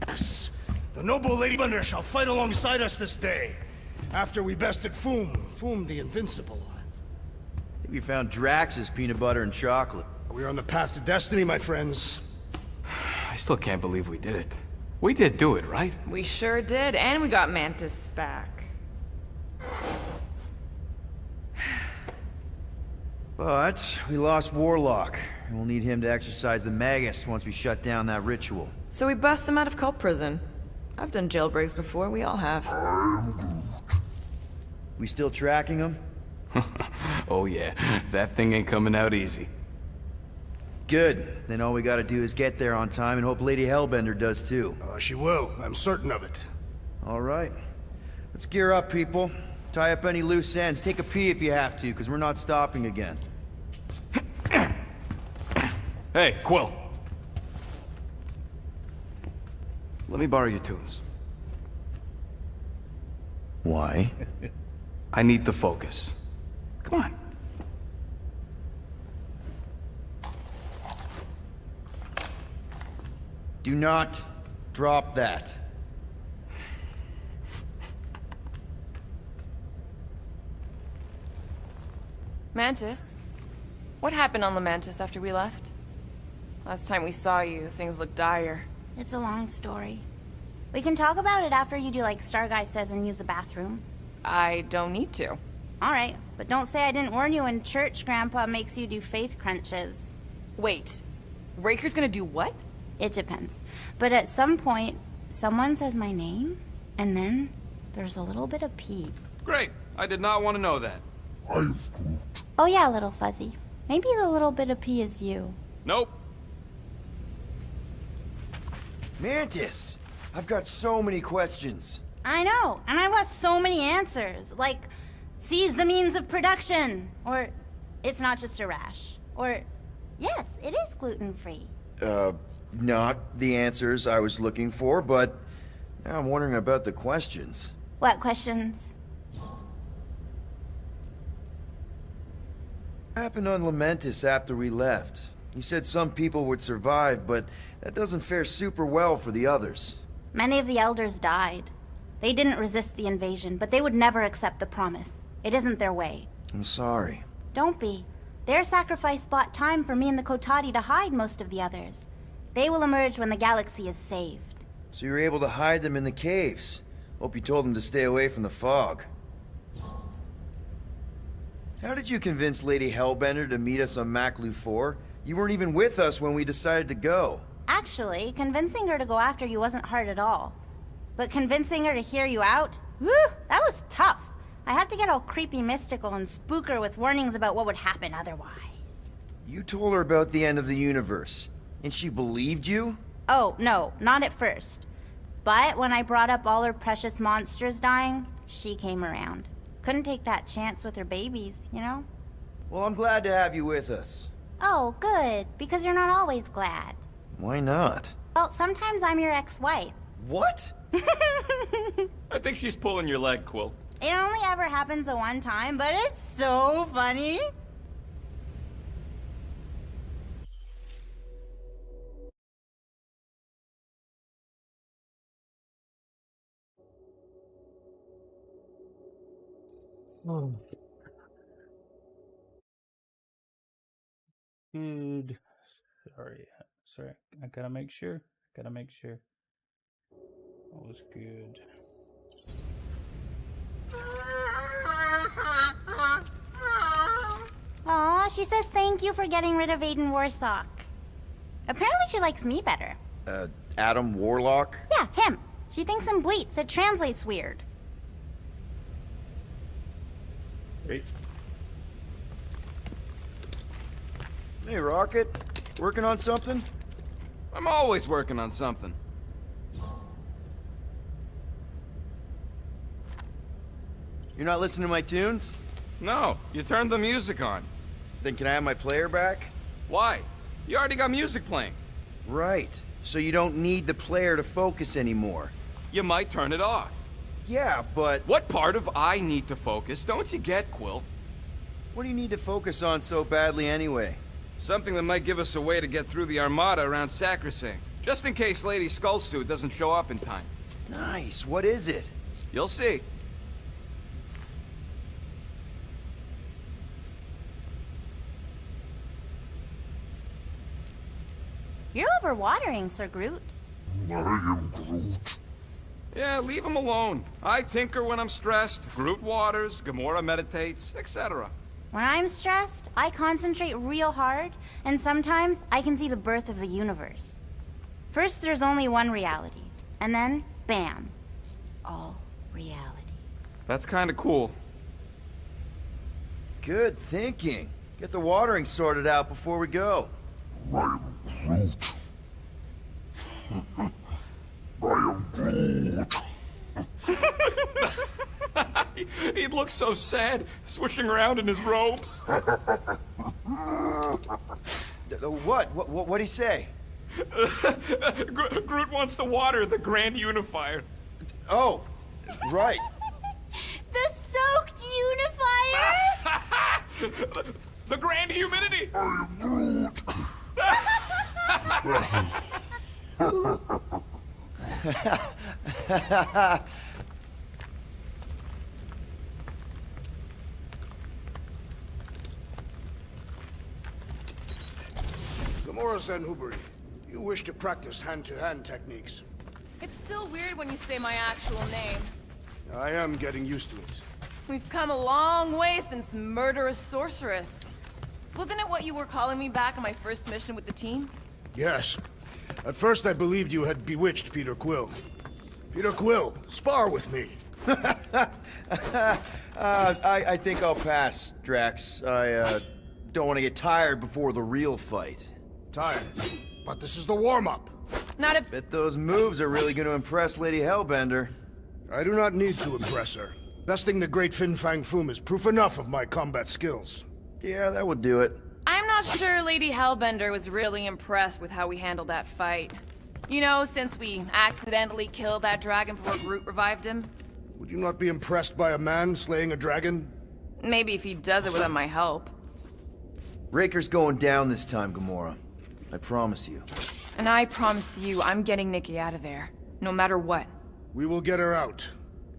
Yes. The noble Lady Hellbender shall fight alongside us this day, after we bested Foom the Invincible. I think we found Drax's peanut butter and chocolate. We are on the path to destiny, my friends. I still can't believe we did it. We did do it, right? We sure did, and we got Mantis back. But we lost Warlock, and we'll need him to exercise the Magus once we shut down that ritual. So we bust him out of cult prison. I've done jailbreaks before, we all have. We still tracking him? Oh yeah, that thing ain't coming out easy. Good. Then all we gotta do is get there on time and hope Lady Hellbender does too. She will. I'm certain of it. All right. Let's gear up, people. Tie up any loose ends. Take a pee if you have to, because we're not stopping again. Hey, Quill. Let me borrow your tunes. Why? I need to focus. Come on. Do not drop that. Mantis? What happened on the Mantis after we left? Last time we saw you, things looked dire. It's a long story. We can talk about it after you do like Starguy says and use the bathroom. I don't need to. Alright, but don't say I didn't warn you in church Grandpa makes you do faith crunches. Wait, Raker's gonna do what? It depends. But at some point, someone says my name, and then there's a little bit of pee. Great. I did not want to know that. Oh yeah, little fuzzy. Maybe the little bit of pee is you. Nope. Mantis! I've got so many questions. I know, and I want so many answers. Like, seize the means of production. Or, it's not just a rash. Or, yes, it is gluten-free. Not the answers I was looking for, but now I'm wondering about the questions. What questions? What happened on Lamentis after we left? You said some people would survive, but that doesn't fare super well for the others. Many of the elders died. They didn't resist the invasion, but they would never accept the promise. It isn't their way. I'm sorry. Don't be. Their sacrifice bought time for me and the Kotati to hide most of the others. They will emerge when the galaxy is saved. So you were able to hide them in the caves. Hope you told them to stay away from the fog. How did you convince Lady Hellbender to meet us on Maklu 4? You weren't even with us when we decided to go. Actually, convincing her to go after you wasn't hard at all. But convincing her to hear you out? Whew, that was tough. I had to get all creepy mystical and spook her with warnings about what would happen otherwise. You told her about the end of the universe, and she believed you? Oh, no, not at first. But when I brought up all her precious monsters dying, she came around. Couldn't take that chance with her babies, you know? Well, I'm glad to have you with us. Oh, good, because you're not always glad. Why not? Well, sometimes I'm your ex-wife. What? I think she's pulling your leg, Quill. It only ever happens the one time, but it's so funny. Good. Sorry. I gotta make sure. All was good. Aw, she says thank you for getting rid of Aiden Warsock. Apparently she likes me better. Adam Warlock? Yeah, him. She thinks him bleats. It translates weird. Great. Hey, Rocket. Working on something? I'm always working on something. You're not listening to my tunes? No, you turned the music on. Then can I have my player back? Why? You already got music playing. Right. So you don't need the player to focus anymore. You might turn it off. Yeah, but What part of I need to focus don't you get, Quill? what do you need to focus on so badly anyway? Something that might give us a way to get through the Armada around Sacrosanct. Just in case Lady Skullsuit doesn't show up in time. Nice. What is it? You'll see. You're overwatering, Sir Groot. Yeah, leave him alone. I tinker when I'm stressed, Groot waters, Gamora meditates, etc. When I'm stressed, I concentrate real hard, and sometimes I can see the birth of the universe. First, there's only one reality, and then, bam, all reality. That's kinda cool. Good thinking. Get the watering sorted out before we go. He looks so sad, swishing around in his robes. What'd he say? Groot wants to water the Grand Unifier. Oh, right. The soaked unifier! The Grand Humidity! Gamora Zenhuberi, you wish to practice hand-to-hand techniques. It's still weird when you say my actual name. I am getting used to it. We've come a long way since Murderous Sorceress. Wasn't it what you were calling me back on my first mission with the team? Yes. At first I believed you had bewitched Peter Quill. Peter Quill, spar with me. I think I'll pass, Drax. I don't want to get tired before the real fight. Tired. But this is the warm-up. Not a... Bet those moves are really going to impress Lady Hellbender. I do not need to impress her. Besting the great Fin Fang Foom is proof enough of my combat skills. Yeah, that would do it. I'm not sure Lady Hellbender was really impressed with how we handled that fight. You know, since we accidentally killed that dragon before Groot revived him. Would you not be impressed by a man slaying a dragon? Maybe if he does it without my help. Raker's going down this time, Gamora. I promise you. And I promise you, I'm getting Nikki out of there. No matter what. We will get her out.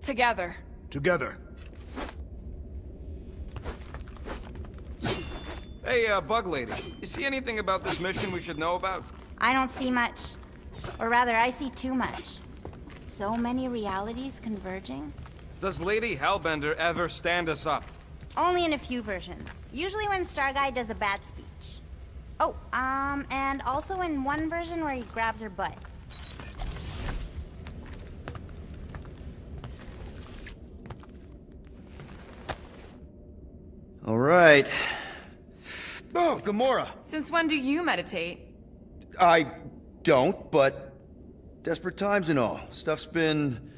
Together. Together. Hey, Bug Lady, you see anything about this mission we should know about? I don't see much. Or rather, I see too much. So many realities converging. Does Lady Hellbender ever stand us up? Only in a few versions. Usually when Star Guy does a bad speech. Oh, and also in one version where he grabs her butt. All right. Oh, Gamora! Since when do you meditate? I don't, but desperate times and all. Stuff's been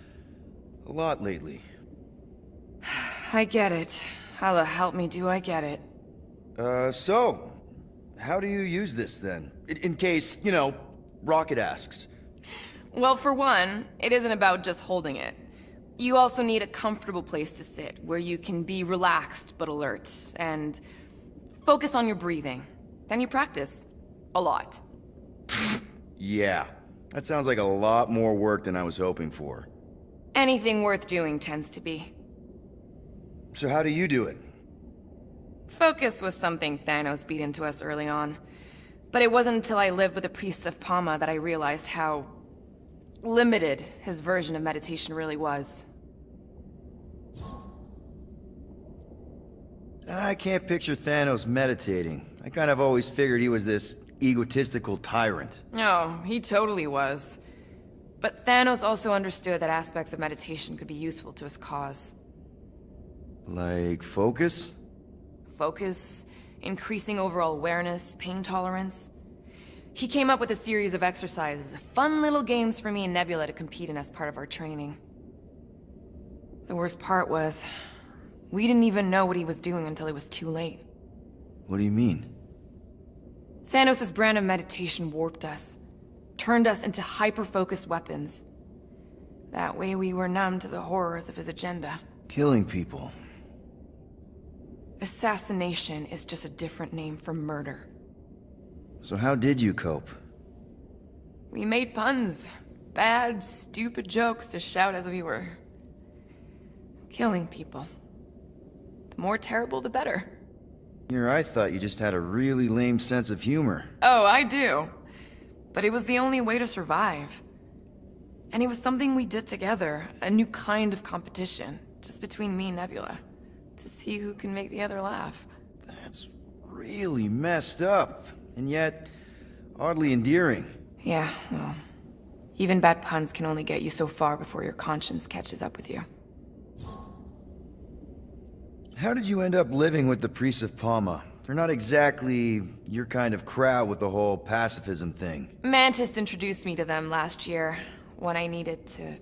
a lot lately. I get it. How the help me do I get it? So, how do you use this then? In case, you know, Rocket asks. Well, for one, it isn't about just holding it. You also need a comfortable place to sit, where you can be relaxed but alert, and focus on your breathing. Then you practice. A lot. Yeah, that sounds like a lot more work than I was hoping for. Anything worth doing tends to be. So how do you do it? Focus was something Thanos beat into us early on. But it wasn't until I lived with the priests of Palma that I realized how limited his version of meditation really was. I can't picture Thanos meditating. I kind of always figured he was this egotistical tyrant. Oh, he totally was. But Thanos also understood that aspects of meditation could be useful to his cause. Like focus? Focus, increasing overall awareness, pain tolerance. He came up with a series of exercises, fun little games for me and Nebula to compete in as part of our training. The worst part was, we didn't even know what he was doing until it was too late. What do you mean? Thanos' brand of meditation warped us, turned us into hyper-focused weapons. That way we were numb to the horrors of his agenda. Killing people. Assassination is just a different name for murder. So how did you cope? We made puns. Bad, stupid jokes to shout as we were killing people. The more terrible, the better. Here, I thought you just had a really lame sense of humor. Oh, I do. But it was the only way to survive. And it was something we did together, a new kind of competition, just between me and Nebula, to see who can make the other laugh. That's really messed up, and yet oddly endearing. Yeah, well, even bad puns can only get you so far before your conscience catches up with you. How did you end up living with the priests of Palma? They're not exactly your kind of crowd with the whole pacifism thing. Mantis introduced me to them last year, when I needed to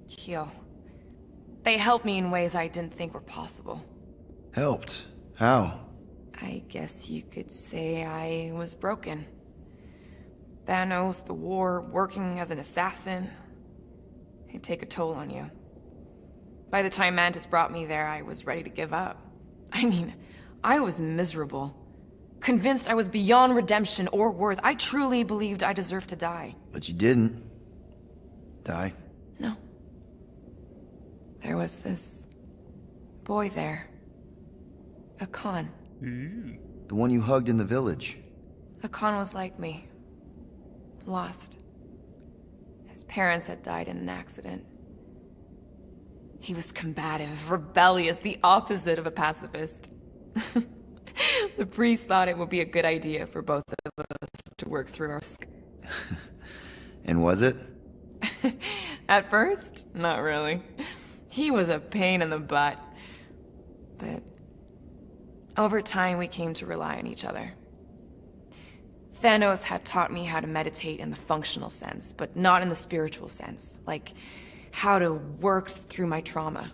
heal. They helped me in ways I didn't think were possible. Helped? How? I guess you could say I was broken. Thanos, the war, working as an assassin. It'd take a toll on you. By the time Mantis brought me there, I was ready to give up. I mean, I was miserable. Convinced I was beyond redemption or worth. I truly believed I deserved to die. But you didn't. Die? No. There was this boy there. A Khan. The one you hugged in the village. A Khan was like me. Lost. His parents had died in an accident. He was combative, rebellious, the opposite of a pacifist. The priest thought it would be a good idea for both of us to work through our... And was it? At first, not really. He was a pain in the butt. But over time, we came to rely on each other. Thanos had taught me how to meditate in the functional sense, but not in the spiritual sense. Like, how to work through my trauma.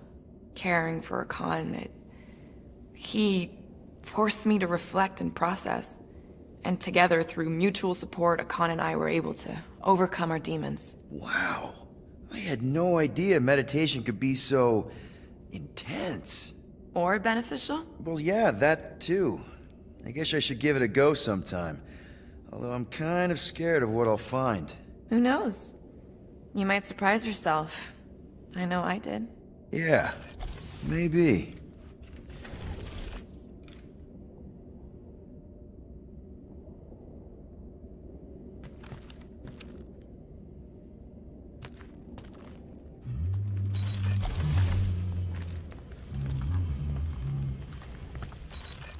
Caring for a Khan, he forced me to reflect and process. And together, through mutual support, Khan and I were able to overcome our demons. Wow. I had no idea meditation could be so intense. Or beneficial? Well, yeah, that too. I guess I should give it a go sometime. Although I'm kind of scared of what I'll find. Who knows? You might surprise yourself. I know I did. Yeah, maybe.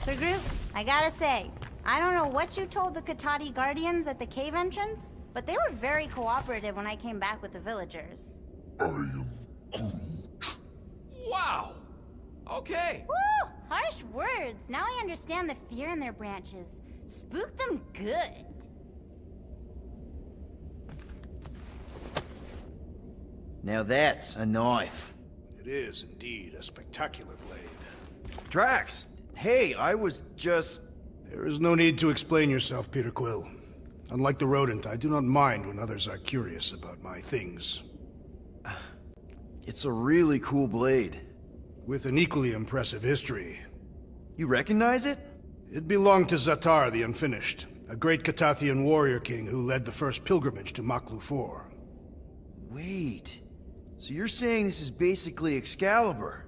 Sir Groot, I gotta say, I don't know what you told the Katati Guardians at the cave entrance, but they were very cooperative when I came back with the villagers. Wow! Okay. Woo! Harsh words. Now I understand the fear in their branches. Spook them good. Now that's a knife. It is indeed a spectacular blade. Drax! Hey, I was just... There is no need to explain yourself, Peter Quill. Unlike the rodent, I do not mind when others are curious about my things. It's a really cool blade. With an equally impressive history. You recognize it? It belonged to Zatar the Unfinished, a great Katathian warrior king who led the first pilgrimage to Maklu 4. Wait, so you're saying this is basically Excalibur?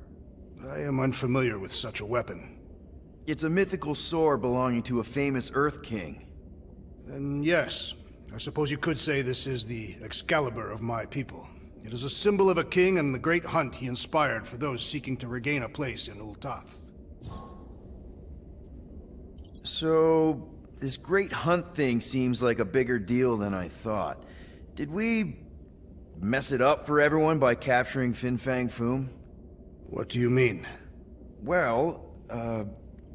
I am unfamiliar with such a weapon. It's a mythical sword belonging to a famous Earth King. Then yes, I suppose you could say this is the Excalibur of my people. It is a symbol of a king and the great hunt he inspired for those seeking to regain a place in Ultath. So, this great hunt thing seems like a bigger deal than I thought. Did we mess it up for everyone by capturing Fin Fang Foom? What do you mean? Well,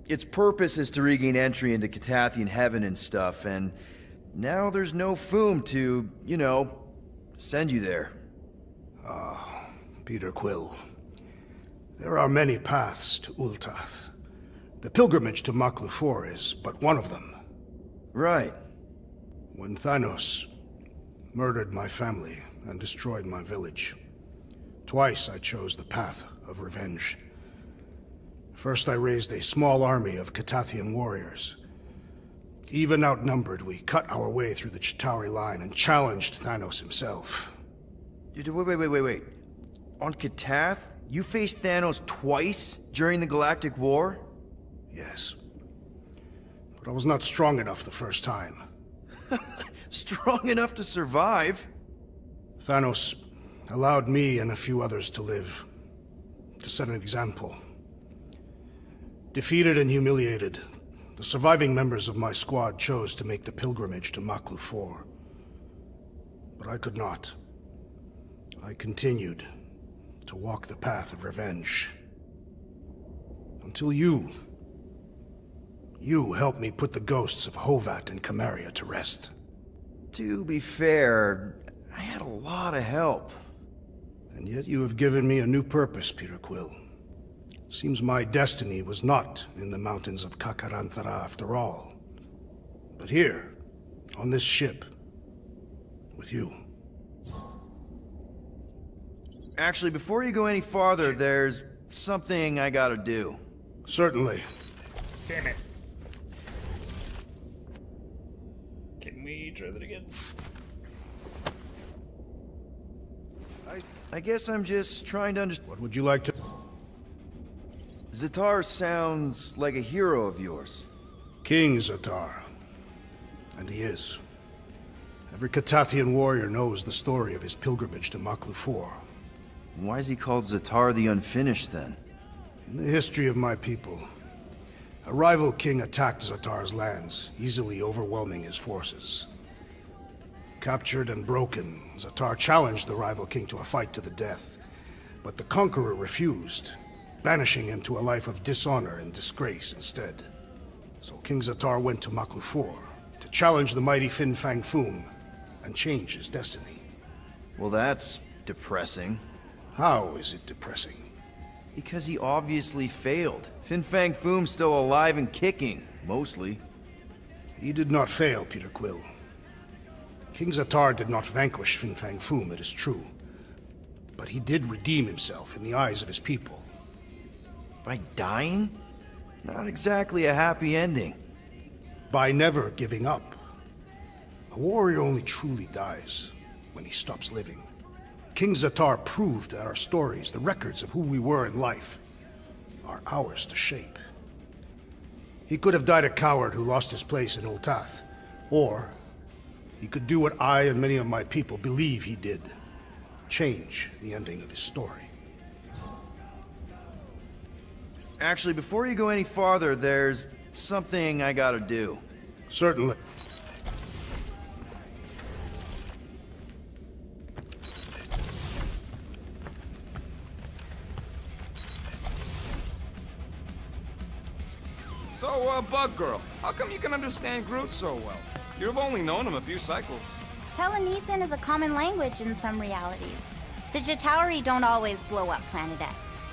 its purpose is to regain entry into Katathian heaven and stuff, and now there's no Foom to, you know, send you there. Peter Quill. There are many paths to Ultath. The pilgrimage to Maklu 4 is but one of them. Right. When Thanos murdered my family and destroyed my village, twice I chose the path of revenge. First I raised a small army of Katathian warriors. Even outnumbered, we cut our way through the Chitauri line and challenged Thanos himself. Wait. On Katath, you faced Thanos twice during the Galactic War? Yes. But I was not strong enough the first time. Strong enough to survive? Thanos allowed me and a few others to live, to set an example. Defeated and humiliated, the surviving members of my squad chose to make the pilgrimage to Maklu 4. But I could not. I continued to walk the path of revenge. Until you helped me put the ghosts of Hovat and Camaria to rest. To be fair, I had a lot of help. And yet you have given me a new purpose, Peter Quill. Seems my destiny was not in the mountains of Kakarantara after all, but here, on this ship, with you. Actually, before you go any farther, there's something I gotta do. Certainly. Damn it. Can we try that again? I guess I'm just trying to understand. What would you like to... Zatar sounds like a hero of yours. King Zatar. And he is. Every Katathian warrior knows the story of his pilgrimage to Maklu 4. Why is he called Zatar the Unfinished, then? In the history of my people, a rival king attacked Zatar's lands, easily overwhelming his forces. Captured and broken, Zatar challenged the rival king to a fight to the death, but the conqueror refused, banishing him to a life of dishonor and disgrace instead. So King Zatar went to Maklu 4 to challenge the mighty Fin Fang Foom and change his destiny. Well, that's depressing. How is it depressing? Because he obviously failed. Fin Fang Foom's still alive and kicking, mostly. He did not fail, Peter Quill. King Zatar did not vanquish Fin Fang Foom, it is true. But he did redeem himself in the eyes of his people. By dying? Not exactly a happy ending. By never giving up. A warrior only truly dies when he stops living. King Zatar proved that our stories, the records of who we were in life, are ours to shape. He could have died a coward who lost his place in Ultath, or he could do what I and many of my people believe he did. Change the ending of his story. Actually, before you go any farther, there's something I gotta do. Certainly. So, Bug Girl, how come you can understand Groot so well? You've only known him a few cycles. Telenesin is a common language in some realities. The Chitauri don't always blow up Planet X.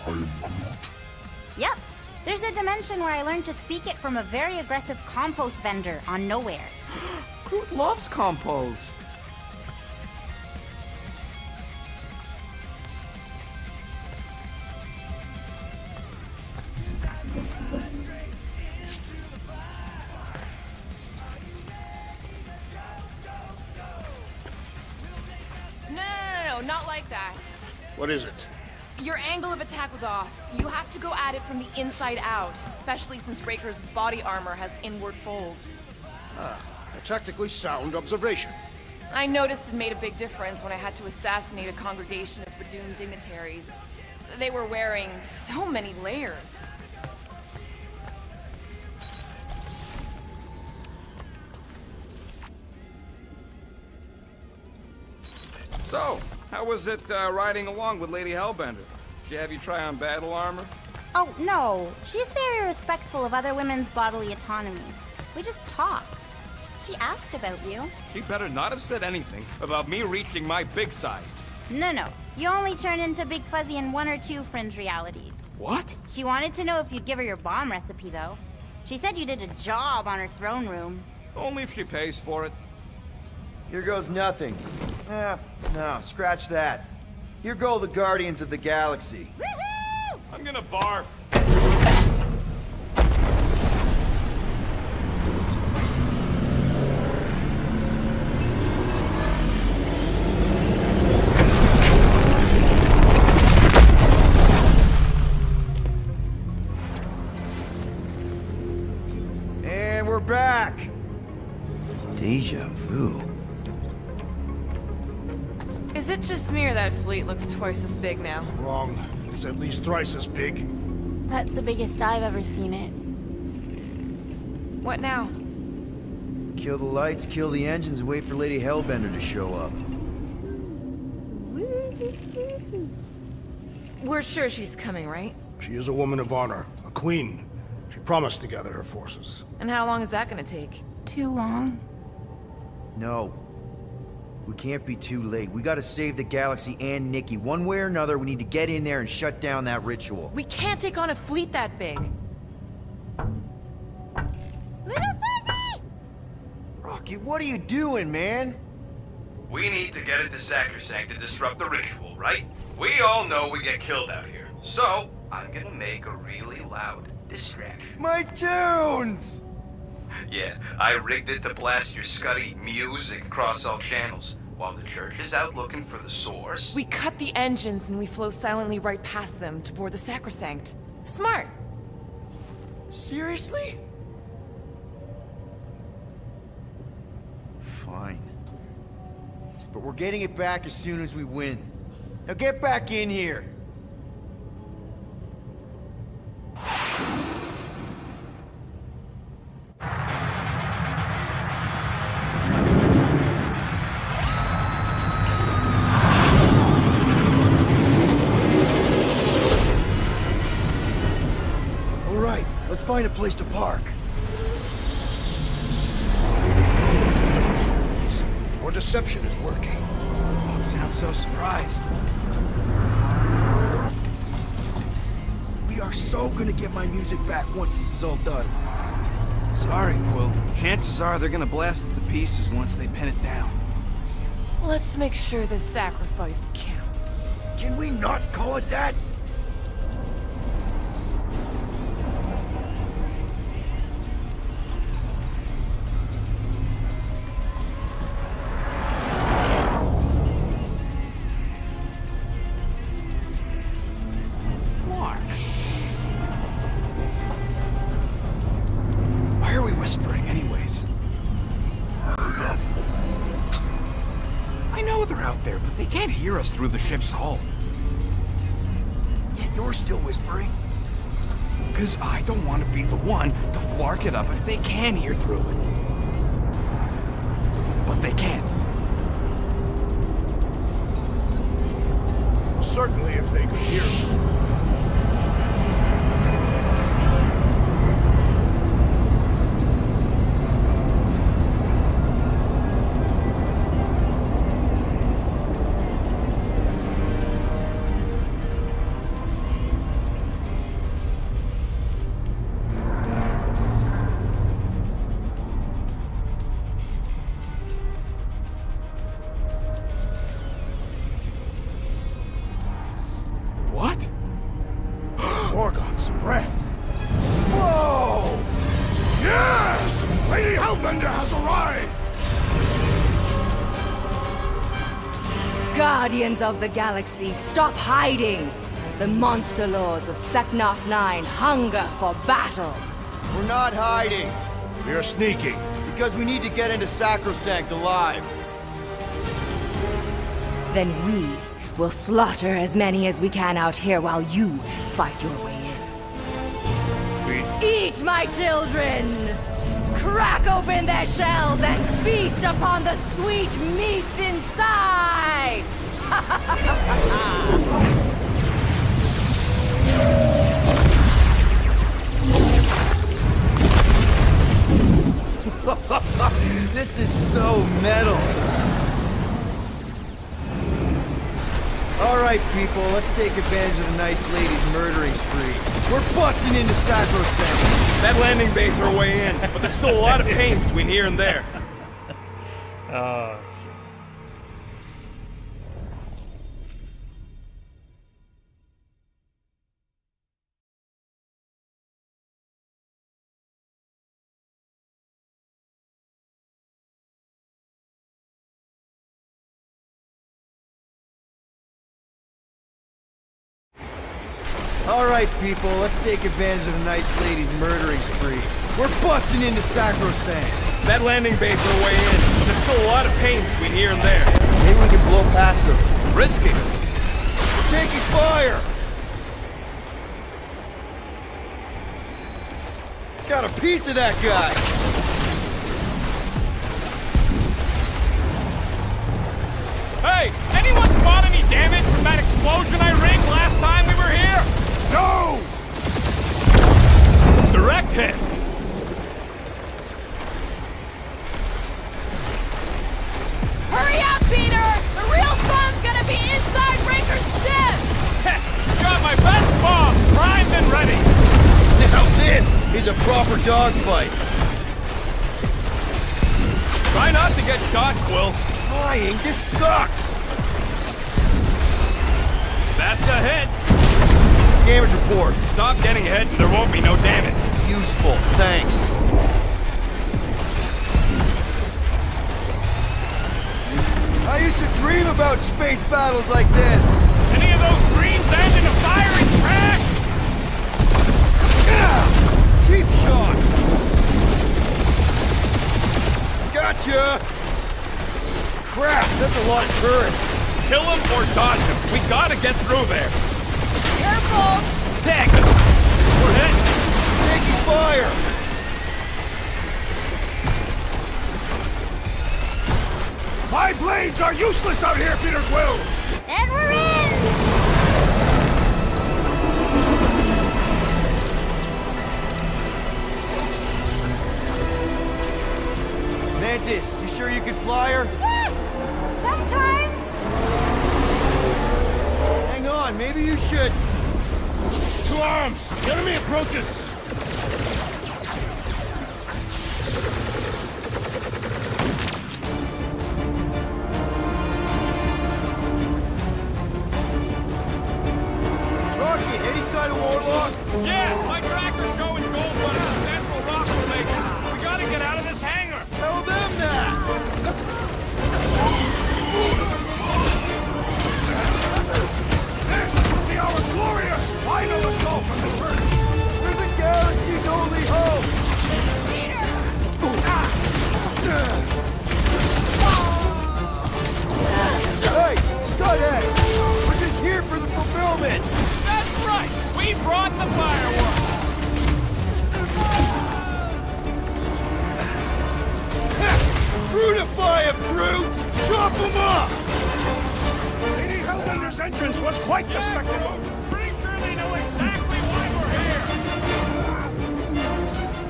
I am Groot. Yep. There's a dimension where I learned to speak it from a very aggressive compost vendor on Knowhere. Groot loves compost. No, not like that. What is it? Your angle of attack was off. You have to go at it from the inside out, especially since Raker's body armor has inward folds. A tactically sound observation. I noticed it made a big difference when I had to assassinate a congregation of Badoon dignitaries. They were wearing so many layers. So, how was it riding along with Lady Hellbender? Did she have you try on battle armor? Oh, no. She's very respectful of other women's bodily autonomy. We just talked. She asked about you. She better not have said anything about me reaching my big size. No. You only turn into Big Fuzzy in one or two fringe realities. What? She wanted to know if you'd give her your bomb recipe, though. She said you did a job on her throne room. Only if she pays for it. Here goes nothing. No, scratch that. Here go the Guardians of the Galaxy. Woohoo! I'm gonna barf. Is it just me or that fleet looks twice as big now? Wrong. It's at least thrice as big. That's the biggest I've ever seen it. What now? Kill the lights, kill the engines, and wait for Lady Hellbender to show up. We're sure she's coming, right? She is a woman of honor, a queen. She promised to gather her forces. And how long is that gonna take? Too long. No. We can't be too late. We gotta save the galaxy and Nikki. One way or another, we need to get in there and shut down that ritual. We can't take on a fleet that big. Little Fuzzy! Rocky, what are you doing, man? We need to get into Sacrosanct to disrupt the ritual, right? We all know we get killed out here. So, I'm gonna make a really loud distraction. My tunes! Yeah, I rigged it to blast your scuddy music across all channels. While the church is out looking for the source... We cut the engines and we flow silently right past them to board the Sacrosanct. Smart. Seriously? Fine. But we're getting it back as soon as we win. Now get back in here! Alright, let's find a place to park. Look at those fools. Our deception is working. Don't sound so surprised. We are so gonna get my music back once this is all done. Sorry, Quill. Chances are they're gonna blast it to pieces once they pin it down. Let's make sure this sacrifice counts. Can we not call it that? Why are we whispering anyways? I know they're out there, but they can't hear us through the ship's hull. Yet you're still whispering. Because I don't want to be the one to flark it up if they can hear through it. But they can't. Well, certainly if they could hear us. What? Morgoth's breath. Whoa! Yes! Lady Hellbender has arrived! Guardians of the Galaxy, stop hiding! The monster lords of Seknarf 9 hunger for battle! We're not hiding, We are sneaking. because we need to get into Sacrosanct alive. Then we will slaughter as many as we can out here while you fight your way in. Eat, my children! Crack open their shells and feast upon the sweet meats inside! This is so metal. All right, people, let's take advantage of the nice lady's murdering spree. We're busting into Sacrosanct. That landing base are way in, but there's still a lot of pain between here and there. Oh, All right, people, let's take advantage of the nice lady's murdering spree. We're busting into Sacrosanct. That landing bay's our way in. There's still a lot of pain between here and there. Maybe we can blow past them. Risky. We're taking fire! Got a piece of that guy! Hey, anyone spot any damage from that explosion I rigged last time we were here? No! Direct hit. Hurry up, Peter! The real fun's gonna be inside Raker's ship! Got my best bombs primed and ready. Now this is a proper dogfight. Try not to get shot, Quill. Flying, this sucks! That's a hit. Damage report. Stop getting hit and there won't be no damage. Useful, thanks. I used to dream about space battles like this. Any of those dreams end in a fiery crash? Cheap shot! Gotcha! Crap, that's a lot of turrets. Kill him or dodge him. We gotta get through there. Careful! Tag us. We're hit. Taking fire! My blades are useless out here, Peter Quill! And we're in! Mantis, you sure you can fly her? Yes! Sometimes! Hang on, maybe you should. To arms! The enemy approaches! Rocket, any sign of Warlock? Yeah, my tracker's showing gold by the central rock formation. We gotta get out of this hangar. Tell them that! This will be our glorious final assault from the turret! We're the galaxy's only hope! Hey, Scutheads! We're just here for the fulfillment! That's right. We brought the fireworks. Brutify him, brute! Chop him up! Lady Hellbender's entrance was quite the spectacle! Pretty sure they know exactly why we're here.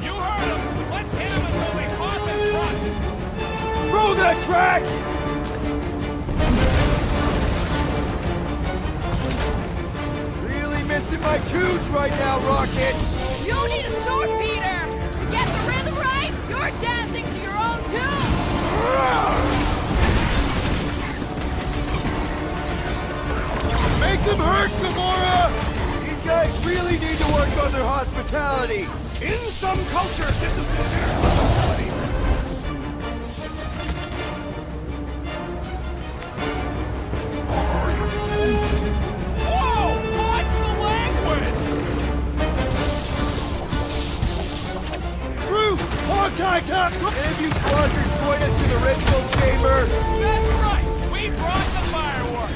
You heard them. Let's hit them until we pop in front. Throw that, Drax! Really missing my tunes right now, Rocket! You need a sword, Peter! To get the rhythm right, you're dancing to your own tune! Make them hurt, Gamora! These guys really need to work on their hospitality! In some cultures, this is considered hospitality. Whoa! Watch the language! Groot! Hog tie tuck! And you fuckers point us to the ritual chamber! That's right. We brought the fireworks.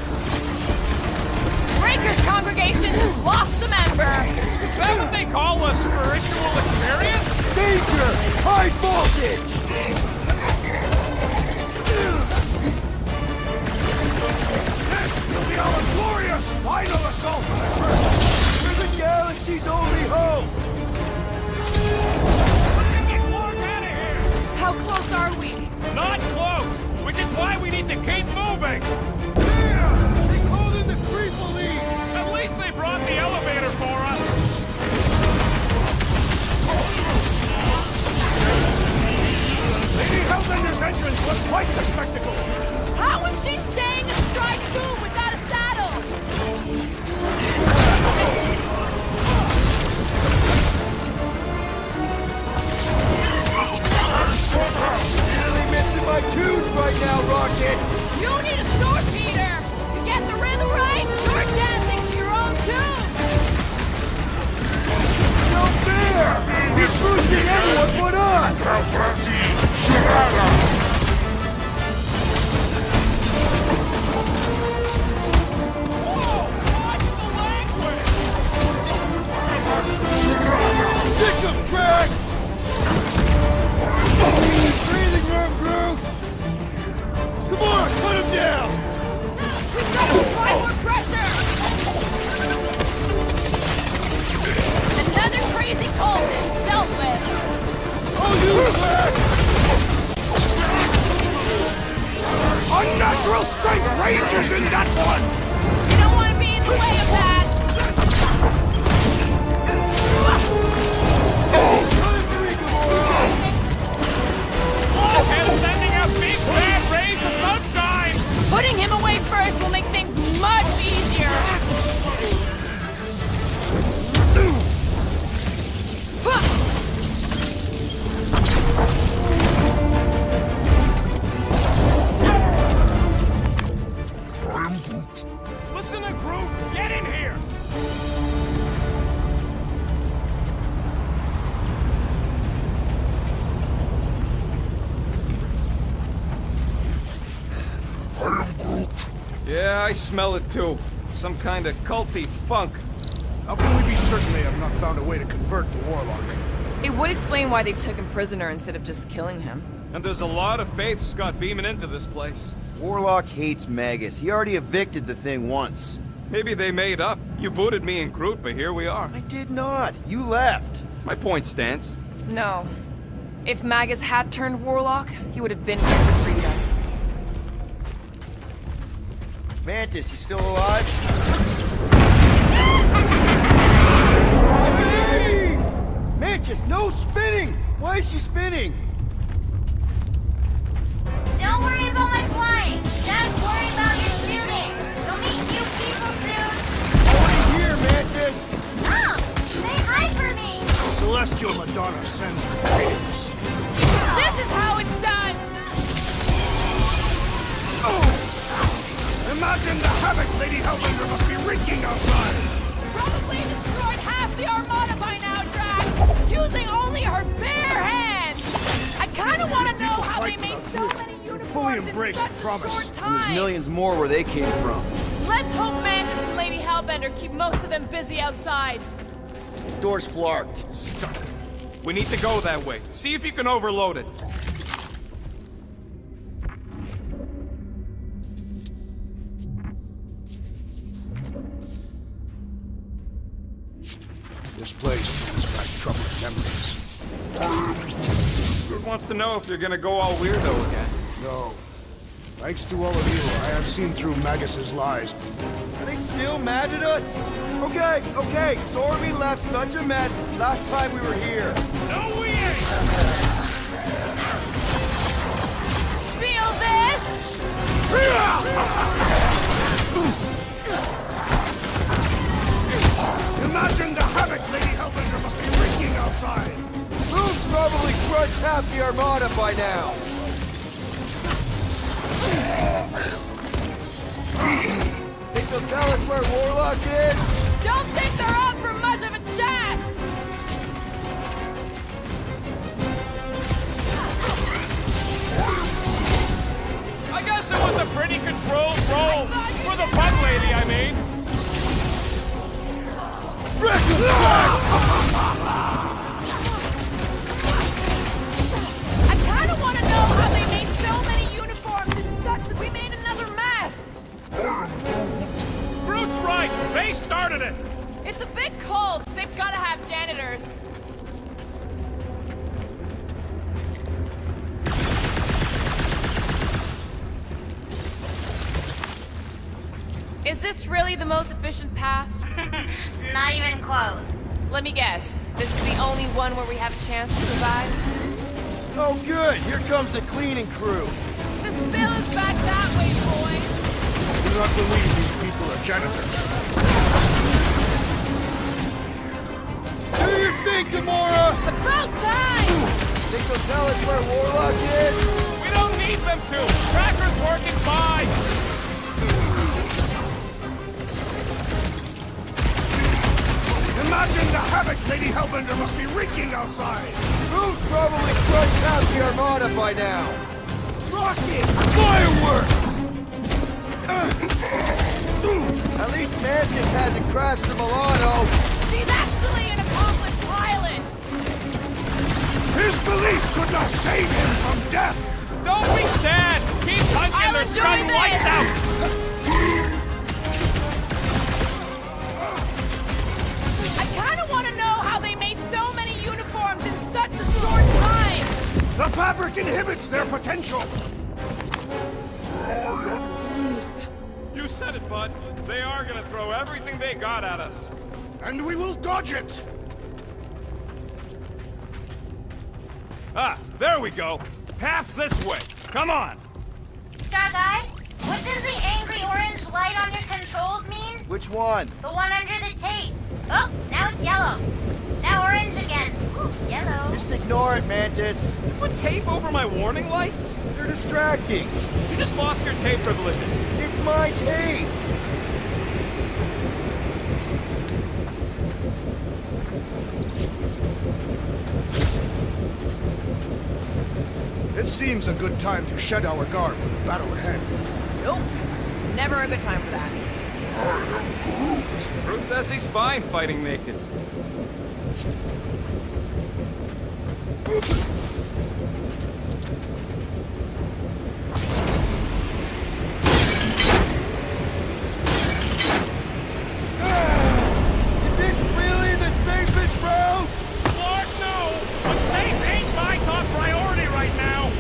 Raker's congregation has lost a member! Is that what they call a spiritual experience? Danger! High voltage! This will be our glorious final assault on the church! We're the galaxy's only hope! Get Clark out of here! How close are we? Not close, which is why we need to keep moving. Yeah! They called in the Creeple League! At least they brought the elevator for us. The Sick of Drax! Breathing room, Groot! Come on, cut him down! We've got to apply more pressure! Another crazy cultist dealt with! Oh, you Drax! Unnatural strength rages in that one! We don't want to be in the way of that! And sending out big bad rays of sunshine! Putting him away first will make things much easier! Listen to Groot! Get in here! I am Groot. Yeah, I smell it too. Some kind of culty funk. How can we be certain they have not found a way to convert the Warlock? It would explain why they took him prisoner instead of just killing him. And there's a lot of faith Scott beaming into this place. Warlock hates Magus. He already evicted the thing once. Maybe they made up. You booted me and Groot, but here we are. I did not. You left. My point stands. No. If Magus had turned Warlock, he would have been here to greet us. Mantis, you still alive? Mantis, no spinning! Why is she spinning? Don't worry about my flying. Just worry about your shooting. We'll meet you people soon. Over here, Mantis! Oh, say hi for me. The Celestial Madonna sends her greetings. This is how it's done! Imagine the havoc Lady Hellbender must be wreaking outside! Probably destroyed half the Armada by now, Drax! Using only her bare hands! I kinda wanna know how they made so many uniforms in embrace such the a promise. short And time! there's millions more where they came from. Let's hope Mantis and Lady Hellbender keep most of them busy outside. Door's flarked. Scott. We need to go that way. See if you can overload it. This place brings back troubling memories. Groot wants to know if you're gonna go all weirdo again. No. Thanks to all of you, I have seen through Magus's lies. Are they still mad at us? Okay, sorry we left such a mess last time we were here. No, we ain't! Feel this? Imagine the havoc Lady Hellbender must be wreaking outside! Groot's probably crushed half the Armada by now. Think they'll tell us where Warlock is? Don't think they're up for much of a chat! I guess it was a pretty controlled roll. For the bug lady, I mean. I kinda wanna know how they made so many uniforms and such that we made another mess! Groot's right. They started it. It's a big cult. They've gotta have janitors. Is this really the most efficient path? Not even close. Let me guess. This is the only one where we have a chance to survive? Oh good, here comes the cleaning crew. The spill is back that way, boys. I do not believe these people are janitors. Do your thing, Gamora! About time! Think they'll tell us where Warlock is? We don't need them to. Tracker's working fine. Imagine the havoc Lady Hellbender must be reeking outside! Who's probably crushed half the armada by now? Rocket! Fireworks! At least Mantis hasn't crashed the Milano. She's actually an accomplished pilot! His belief could not save him from death! Don't be sad! Keep punching I'll their enjoy scum this. lights out! I kinda wanna know how they made so many uniforms in such a short time! The fabric inhibits their potential! You said it, bud. They are gonna throw everything they got at us. And we will dodge it! Ah, there we go. Path's this way. Come on. Star Guy, what does the angry orange light on your controls mean? Which one? The one under the tape. Oh, now it's yellow. Now orange again. Ooh, yellow. Just ignore it, Mantis. Put tape over my warning lights? They're distracting. You just lost your tape privileges. It's my tape. It seems a good time to shed our guard for the battle ahead. Nope. Never a good time for that. Groot says he's fine fighting naked. Is this really the safest route? Lord, no! But safe ain't my top priority right now!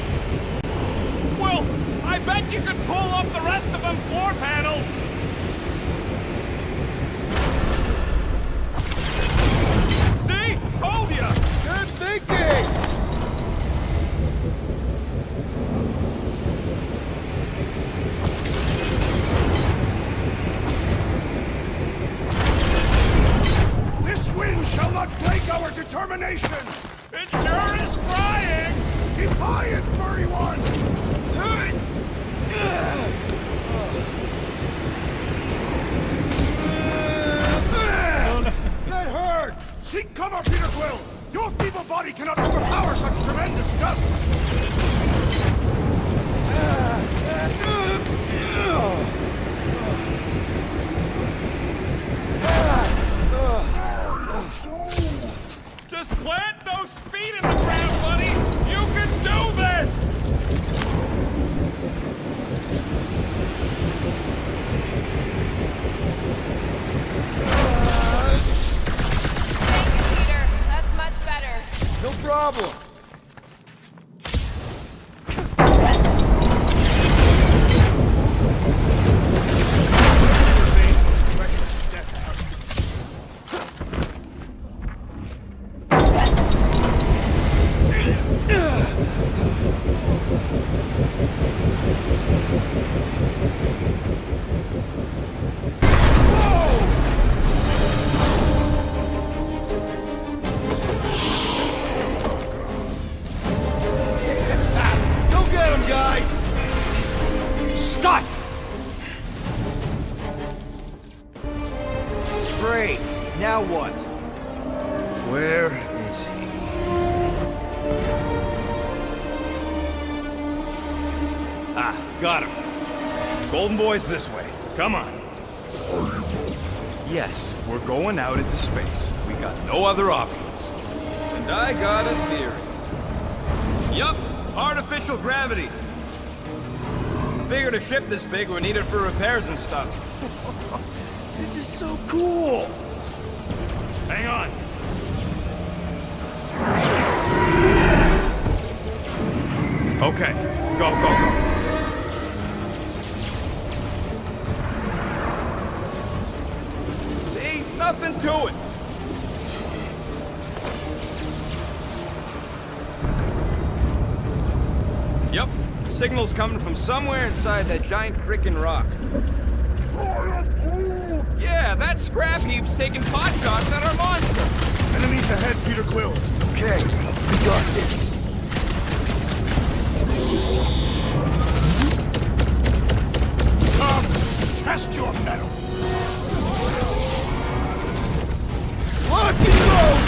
Well, I bet you could pull up the rest of them floor panels! See? Told ya! Good thinking! This wind shall not break our determination! It sure is trying! Defiant, furry one! That hurt! Seek cover, Peter Quill! Your feeble body cannot overpower such tremendous gusts! Just plant those feet in the ground, buddy! You can do this! Thank you, Peter. That's much better. No problem. Those treacherous death Go get him, guys! Scott! Great. Now what? Where is he? Ah, got him. Golden Boy's this way. Come on. Yes, we're going out into space. We got no other options. And I got a theory. Yup, artificial gravity. Figured a ship this big would need it for repairs and stuff. This is so cool! Hang on. Okay, go, go, go. See? Nothing to it. Yep, signal's coming from somewhere inside that giant frickin' rock. Yeah, that scrap heap's taking pot shots at our monster. Enemies ahead, Peter Quill. Okay, we got this. Come, test your mettle. Lock and load!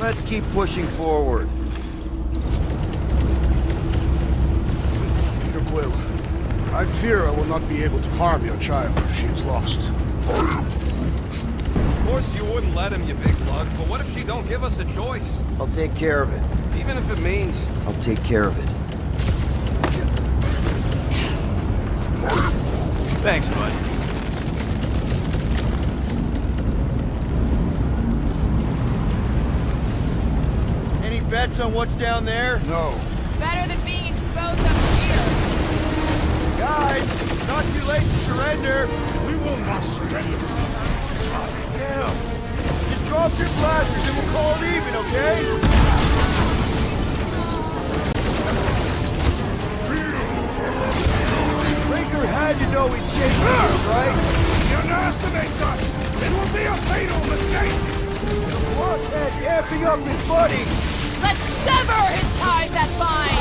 Let's keep pushing forward. Peter Quill, I fear I will not be able to harm your child if she is lost. Of course you wouldn't let him, you big lug, but what if she don't give us a choice? I'll take care of it. Even if it means... I'll take care of it. Thanks, bud. Any bets on what's down there? No. Better than being exposed up here. Guys, it's not too late to surrender. We will not surrender. Down. Just drop your blasters and we'll call it even, okay? Breaker had to know we'd chase him, right? He underestimates us. It will be a fatal mistake. Blockhead's amping up his buddies. Let's sever his ties that bind!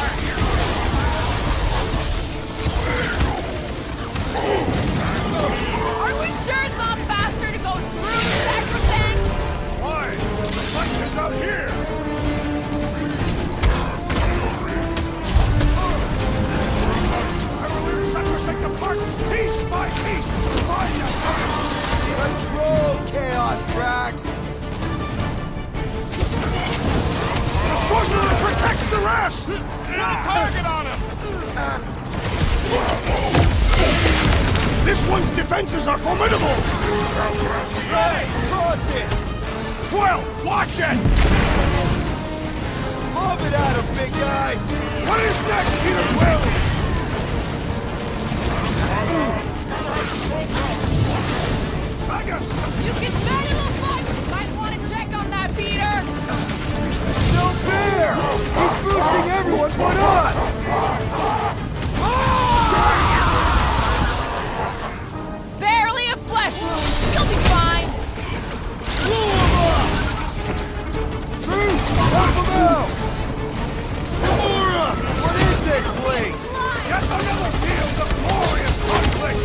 Are we sure it's not faster to go through the sacrosanct? Why? The fight is out here. I will rip sacrosanct apart, piece by piece, to find that child. Control chaos, Drax. The sorcerer protects the rest. Put a target on him! This one's defenses are formidable. Hey, cross it. Quill, watch it. Lob it at him, big guy. What is next, Peter Quill? Magus! You can bet it'll fight! Might want to check on that, Peter! No fair! He's boosting everyone but us! Barely a flesh wound! You'll be fine! Blow him up! Truth! Help him out! Gamora! What is this place? Yet another field of glorious conflict!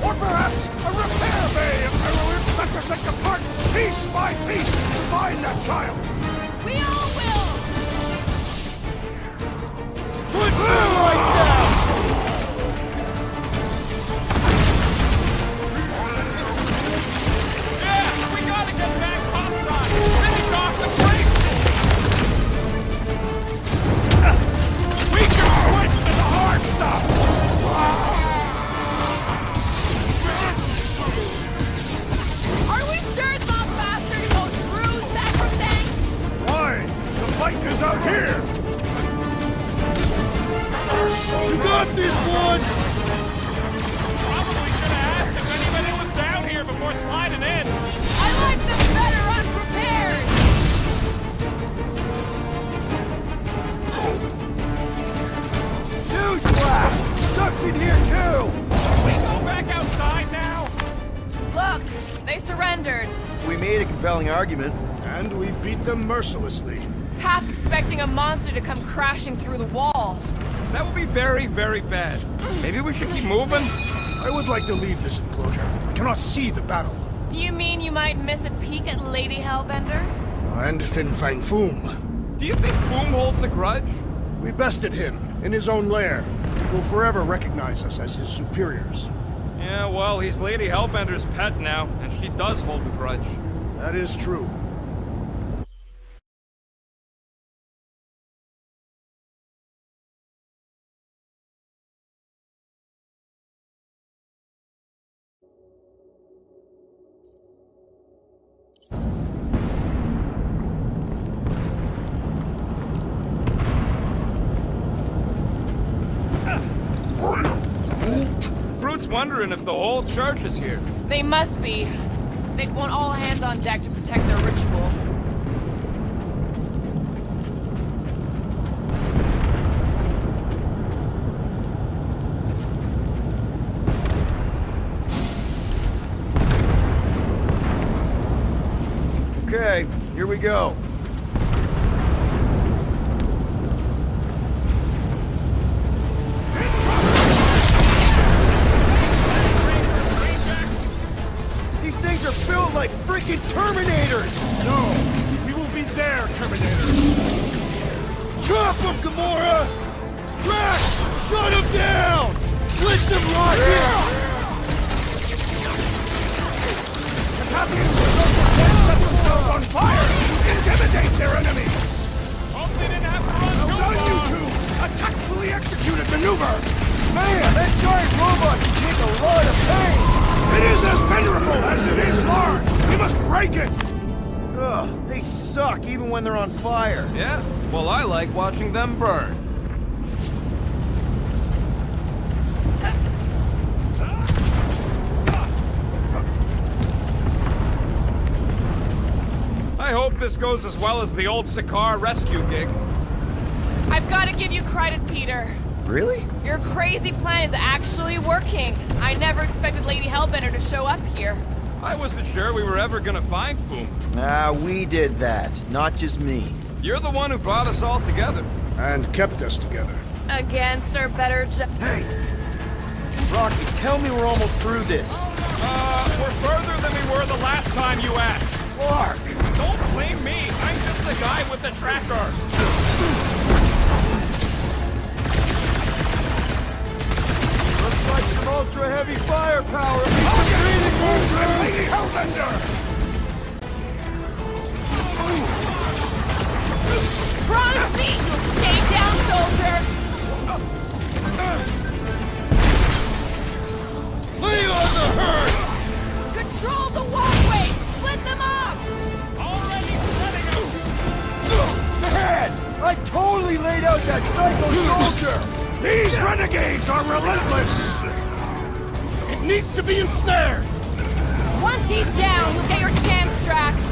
Or perhaps a repair bay if I will rip sacrosanct apart, piece by piece, to find that child! We all will! Put the lights out! Yeah, we gotta get back topside! Finish off the break! We can switch to the hard stuff! Are we sure it's not faster to go through sacrosanct? Why? The fight is out here! You got this one! Probably should have asked if anybody was down here before sliding in. I like them better unprepared! Newsflash! Sucks in here too! We go back outside now? Look, they surrendered. We made a compelling argument. And we beat them mercilessly. Half expecting a monster to come crashing through the wall. That would be very, very bad. Maybe we should keep moving? I would like to leave this enclosure. I cannot see the battle. You mean you might miss a peek at Lady Hellbender? And Fin Fang Foom. Do you think Foom holds a grudge? We bested him in his own lair. He will forever recognize us as his superiors. Yeah, well, he's Lady Hellbender's pet now, and she does hold a grudge. That is true. Groot's wondering if the whole church is here. They must be. They'd want all hands on deck to protect their ritual. Okay, here we go. These things are built like freaking Terminators! No! We will be there, Terminators! Chop him, Gamora! Drax, shut him down! Blitz him, Rocket! Set themselves on fire to intimidate their enemies! Hope they didn't have to run Well too done, you far. two! A tactfully executed maneuver! Man, that giant robot can take a lot of pain! It is as venerable as it is large! We must break it! Ugh, they suck even when they're on fire. Yeah? Well, I like watching them burn. I hope this goes as well as the old Sakaar rescue gig. I've got to give you credit, Peter. Really? Your crazy plan is actually working. I never expected Lady Hellbender to show up here. I wasn't sure we were ever gonna find Foom. We did that, not just me. You're the one who brought us all together. And kept us together. Against our better Hey! Rocky, tell me we're almost through this. We're further than we were the last time you asked. Clark! Don't blame me. I'm just the guy with the tracker. Looks like some ultra-heavy firepower! Lady Hellbender! Promise me you'll stay down, soldier! Lay on the herd! Control the walkway! Split them up! Already running out. Man! I totally laid out that psycho soldier! These renegades are relentless! It needs to be ensnared! Once he's down, you'll get your chance, Drax.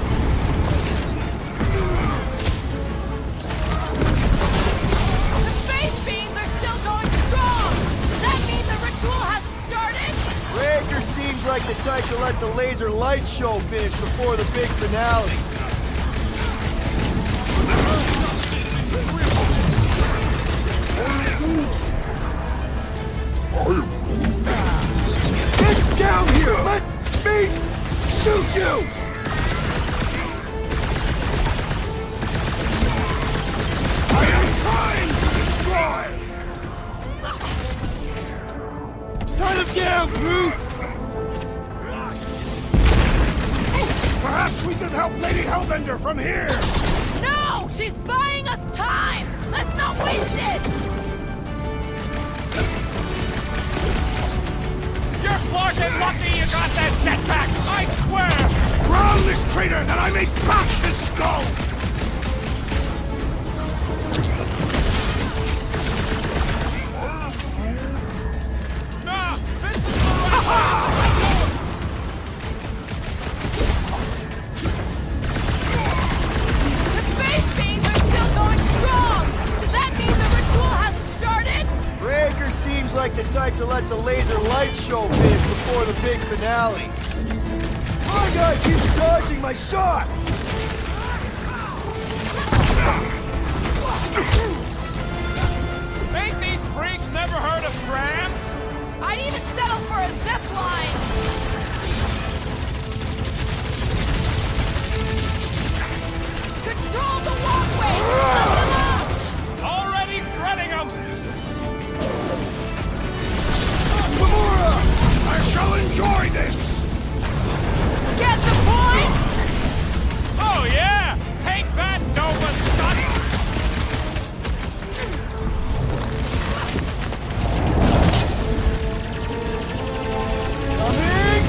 The space beams are still going strong! Does that mean the ritual hasn't started? Rager seems like the type to let the laser light show finish before the big finale. Get down here! Let me shoot you! I am trying to destroy! Turn him down, Groot! Perhaps we could help Lady Hellbender from here! No! She's buying us time! Let's not waste it! You're fucking lucky you got that jetpack. I swear. Ground this traitor that I may bash his skull! Nah, this is the right way. The space beams are still going strong! Does that mean the ritual hasn't started? Rager seems like the type to let the laser light show finish before the big finale. My guy keeps dodging my shots! Ain't these freaks never heard of trams? I'd even settle for a zip line! Control the walkway! Set them up! Already threading them. Gamora! I shall enjoy this! Get the point? Oh yeah! Take that, Nova Stunt! Coming!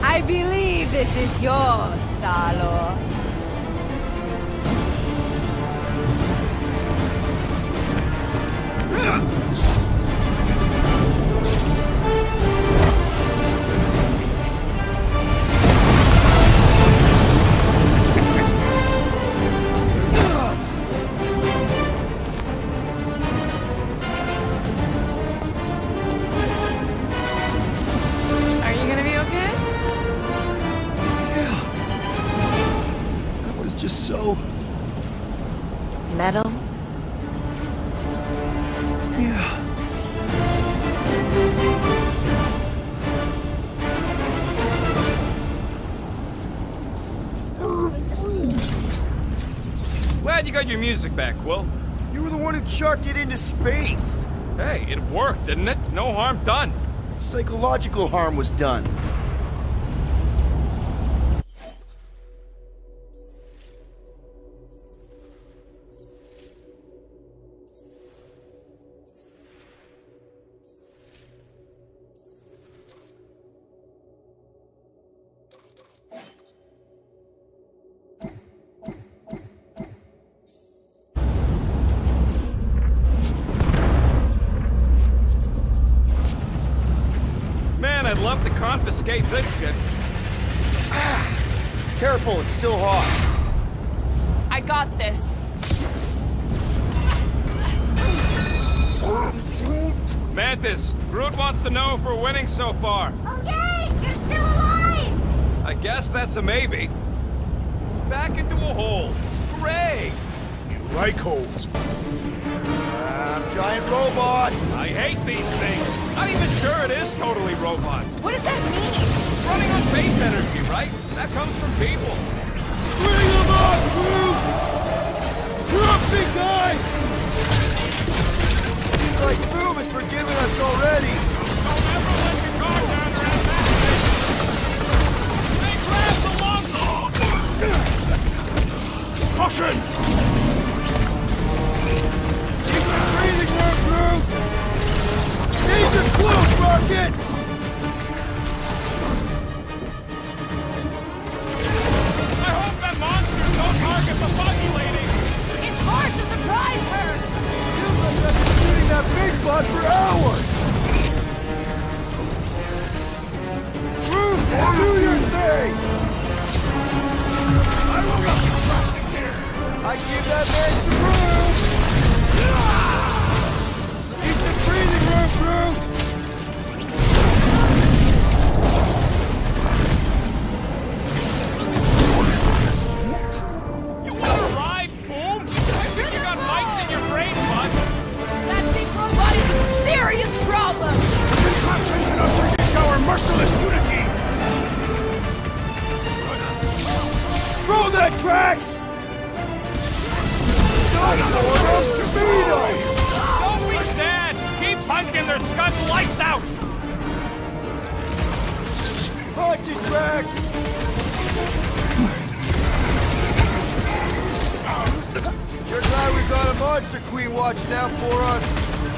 I believe this is yours, Star-Lord. Are you gonna be okay? just so... Metal? Yeah. Glad you got your music back, Quill. You were the one who chucked it into space. Hey, it worked, didn't it? No harm done. Psychological harm was done. Man, I'd love to confiscate this shit. Careful, it's still hot. I got this. Mantis, Groot wants to know if we're winning so far. Oh, yay! You're still alive! I guess that's a maybe. Back into a hole. Great! You like holes. Giant robot! I hate these things. Not even sure it is totally robot. What does that mean? Running on faith energy, right? That comes from people. String him up, Groot! You're up, big guy! Seems like Boom has forgiven us already. Don't ever let your guard down around that thing. They grab the long... Caution! Keep some breathing room, Groot! These are close, Rocket! I hope that monsters don't target the buggy lady. It's hard to surprise her! Feels like I've been shooting that big bud for hours! Groot, do your thing! I will not be trusting here! I give that man some room! Need some breathing room, Groot! You want to ride, Boom? I think you got mics in your brain, bud. That big robot is a serious problem! Contraption cannot predict our merciless unity! Throw that, Drax! Don't be sad. Keep punching their scud lights out. Punch it, Drax! Sure glad we got a monster queen watching out for us.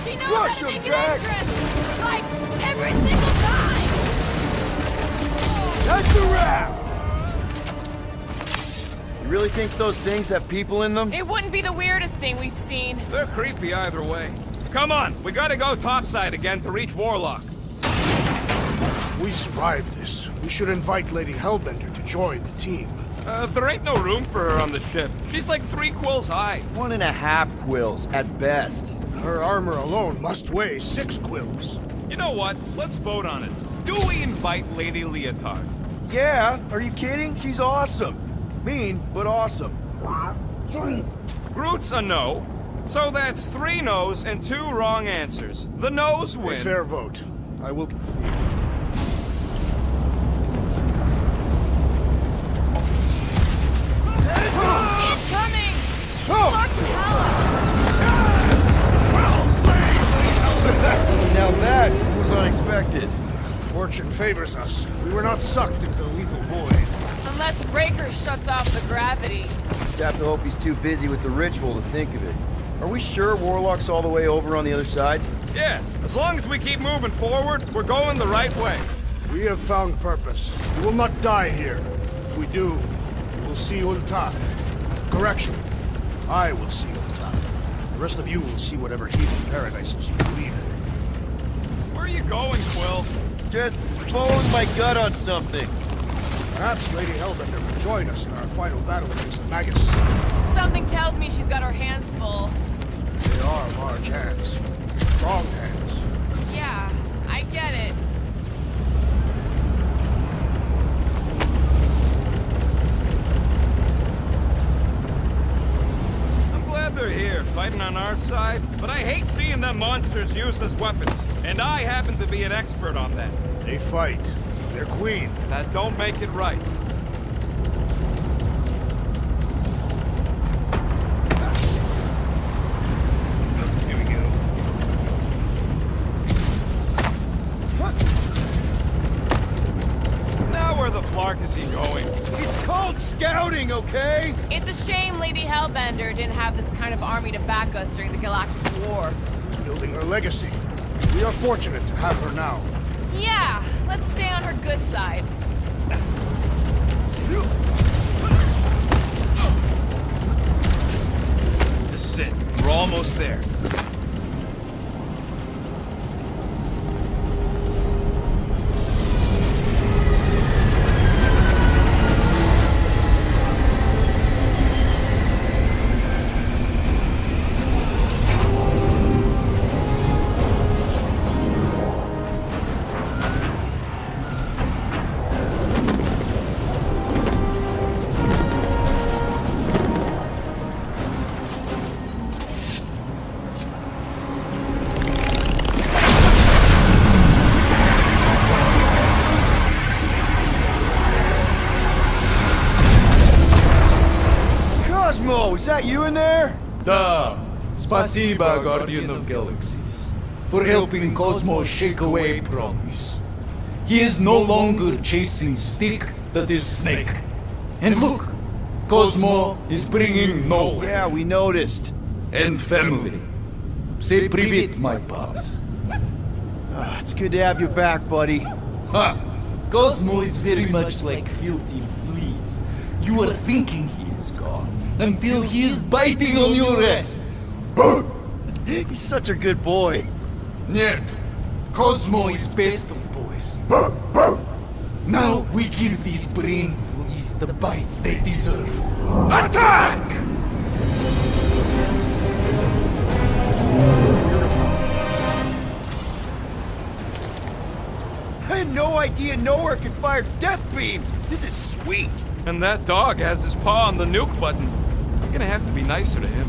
She knows Rush how to him, make an Drax! entrance! Like, every single time! That's a wrap! You really think those things have people in them? It wouldn't be the weirdest thing we've seen. They're creepy either way. Come on, we gotta go topside again to reach Warlock. If we survive this, we should invite Lady Hellbender to join the team. There ain't no room for her on the ship. She's like 3 quills high. 1.5 quills, at best. Her armor alone must weigh 6 quills. You know what? Let's vote on it. Do we invite Lady Leotard? Yeah, are you kidding? She's awesome. Mean, but awesome. Groot's a no. So that's 3 no's and 2 wrong answers. The no's A win. fair vote. I will... Incoming! Oh! Now that was unexpected. Fortune favors us. We were not sucked into the lethal void. Unless Breaker shuts off the gravity. Just have to hope he's too busy with the ritual to think of it. Are we sure Warlock's all the way over on the other side? Yeah, as long as we keep moving forward, we're going the right way. We have found purpose. We will not die here. If we do, we will see Ultaf. Correction. I will see Ultaf. The rest of you will see whatever heathen paradises you believe in. Where are you going, Quill? Just blowing my gut on something. Perhaps Lady Hellbender will join us in our final battle against the Magus. Something tells me she's got her hands full. They are large hands. Strong hands. Yeah, I get it. side, but I hate seeing them monsters used as weapons. And I happen to be an expert on that. They fight. Their queen. That don't make it right. Here we go. Now where the flark is he going? It's called scouting, okay? It's a shame Lady Hellbender didn't have this kind of army to back us during the Galactic War. Building her legacy. We are fortunate to have her now. Yeah, let's stay on her good side. This is it. We're almost there. Cosmo, is that you in there? Da, spasiba, Guardian of Galaxies, for helping Cosmo shake away promise. He is no longer chasing stick that is snake. And look, Cosmo is bringing Knowhere Yeah, we noticed. and family. Say привет, my pops. It's good to have you back, buddy. Ha! Cosmo is very much like filthy fleas. You are thinking he is gone until he is biting on your ass. He's such a good boy. Нет, Cosmo is best of boys. Now we give these brain fleas the bites they deserve. Attack! I had no idea Knowhere could fire death beams. This is sweet. And that dog has his paw on the nuke button. I'm gonna have to be nicer to him.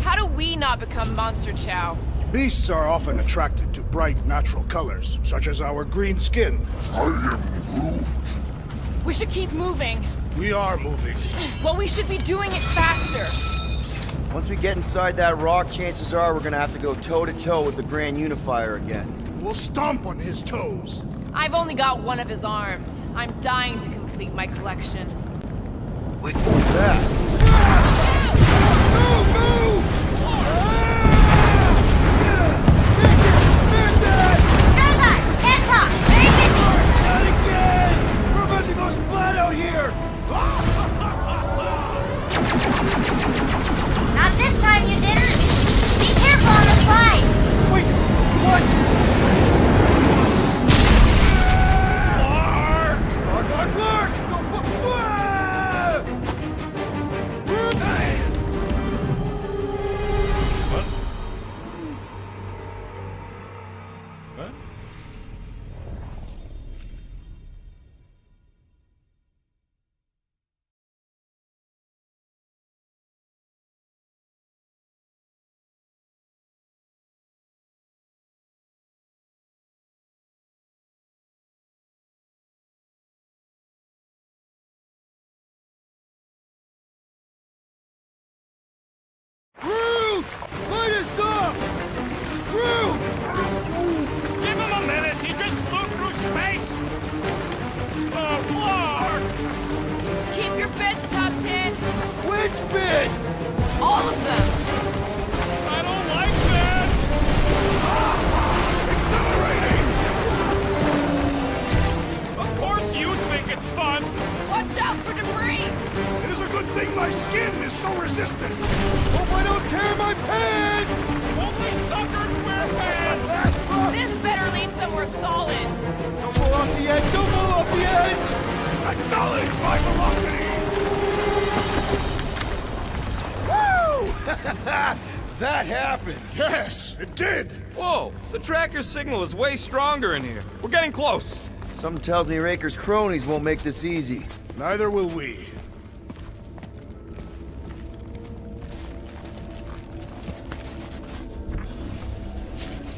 How do we not become Monster Chow? Beasts are often attracted to bright, natural colors, such as our green skin. I am Groot. We should keep moving. We are moving. Well, we should be doing it faster. Once we get inside that rock, chances are we're gonna have to go toe-to-toe with the Grand Unifier again. We'll stomp on his toes. I've only got one of his arms. I'm dying to complete my collection. Wait, what was that? Not again! We're about to go splat out here! Not this time, you didn't. Be careful on the slide. Wait, what? Clark! Groot! Light us up! Groot! Give him a minute. He just flew through space. Oh, Clark! Keep your bits tucked in. Which bits? All of them. I don't like this. Accelerating! Of course you think it's fun. Watch out for debris. It is a good thing my skin is so resistant. Hope I don't tear my pants! Only suckers wear pants. This better lead somewhere solid. Don't blow off the edge! Don't blow off the edge! Acknowledge my velocity! Woo! That happened! Yes, it did! Whoa! The tracker signal is way stronger in here. We're getting close. Something tells me Raker's cronies won't make this easy. Neither will we.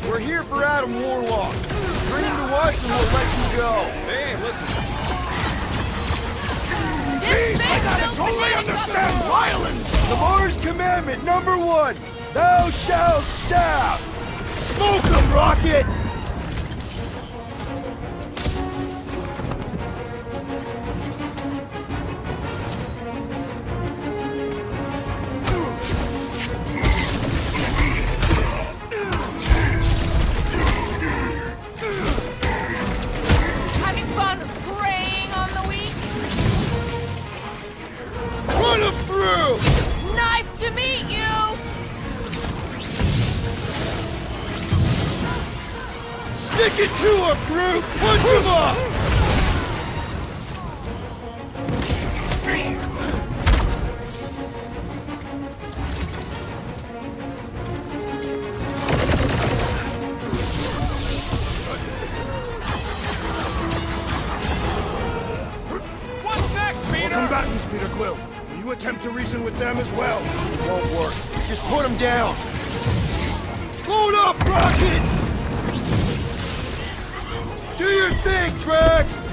We're here for Adam Warlock. Just bring him to us and we'll let you go. They ain't listening. Jeez, I gotta totally understand violence! The Mars commandment number 1. Thou shalt stab. Smoke him, Rocket! Having fun preying on the weak? Run him through! Knife to meet you! Stick it to him, brute! Punch him up! What's next, Peter? Combatants, Peter Quill. Will you attempt to reason with them as well? It won't work. Just put him down. Load up, Rocket! Do your thing, Drax!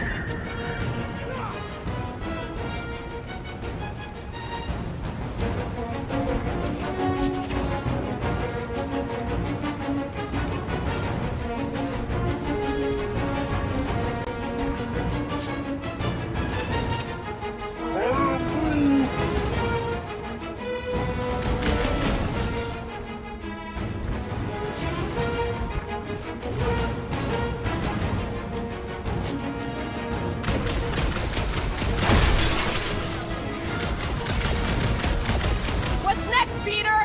What's next, Peter?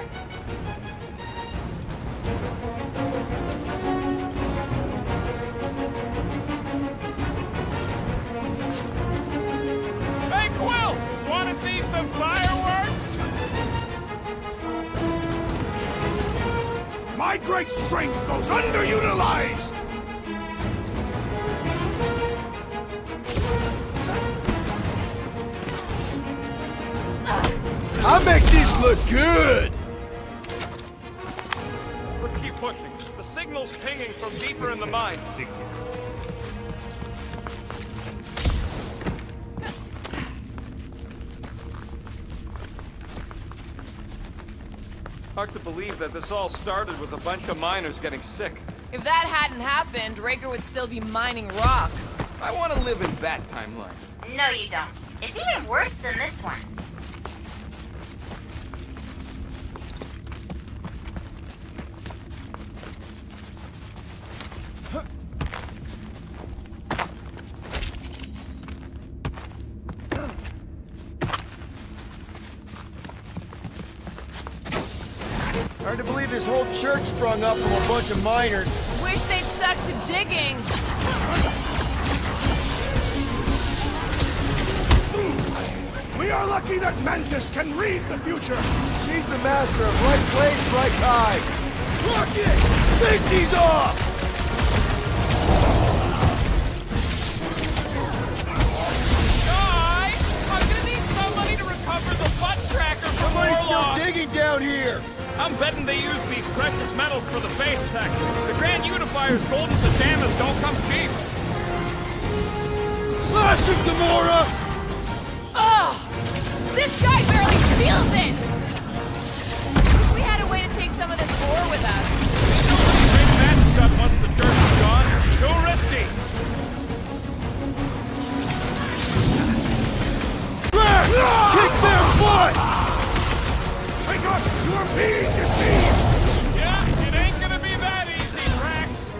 Hey, Quill! Want to see some fireworks? My great strength goes underutilized! I make these look good! Let's keep pushing. The signal's pinging from deeper in the mines. Hard to believe that this all started with a bunch of miners getting sick. If that hadn't happened, Raker would still be mining rocks. I want to live in that timeline. No, you don't. It's even worse than this one. Hard to believe this whole church sprung up from a bunch of miners. Wish they'd stuck to digging. We are lucky that Mantis can read the future! She's the master of right place, right time. Rocket! Safety's off! Guys! I'm gonna need somebody to recover the butt tracker from Somebody's still Warlock. digging down here! I'm betting they use these precious metals for the faith tech. The Grand Unifier's golden pajamas don't come cheap. Slash him, Gamora! Ugh! This guy barely feels it! Wish we had a way to take some of this ore with us. Nobody bring that stuff once the church is gone. Too risky. Drax! Kick their butts! Wake up! You are being deceived! Yeah, it ain't gonna be that easy, Drax.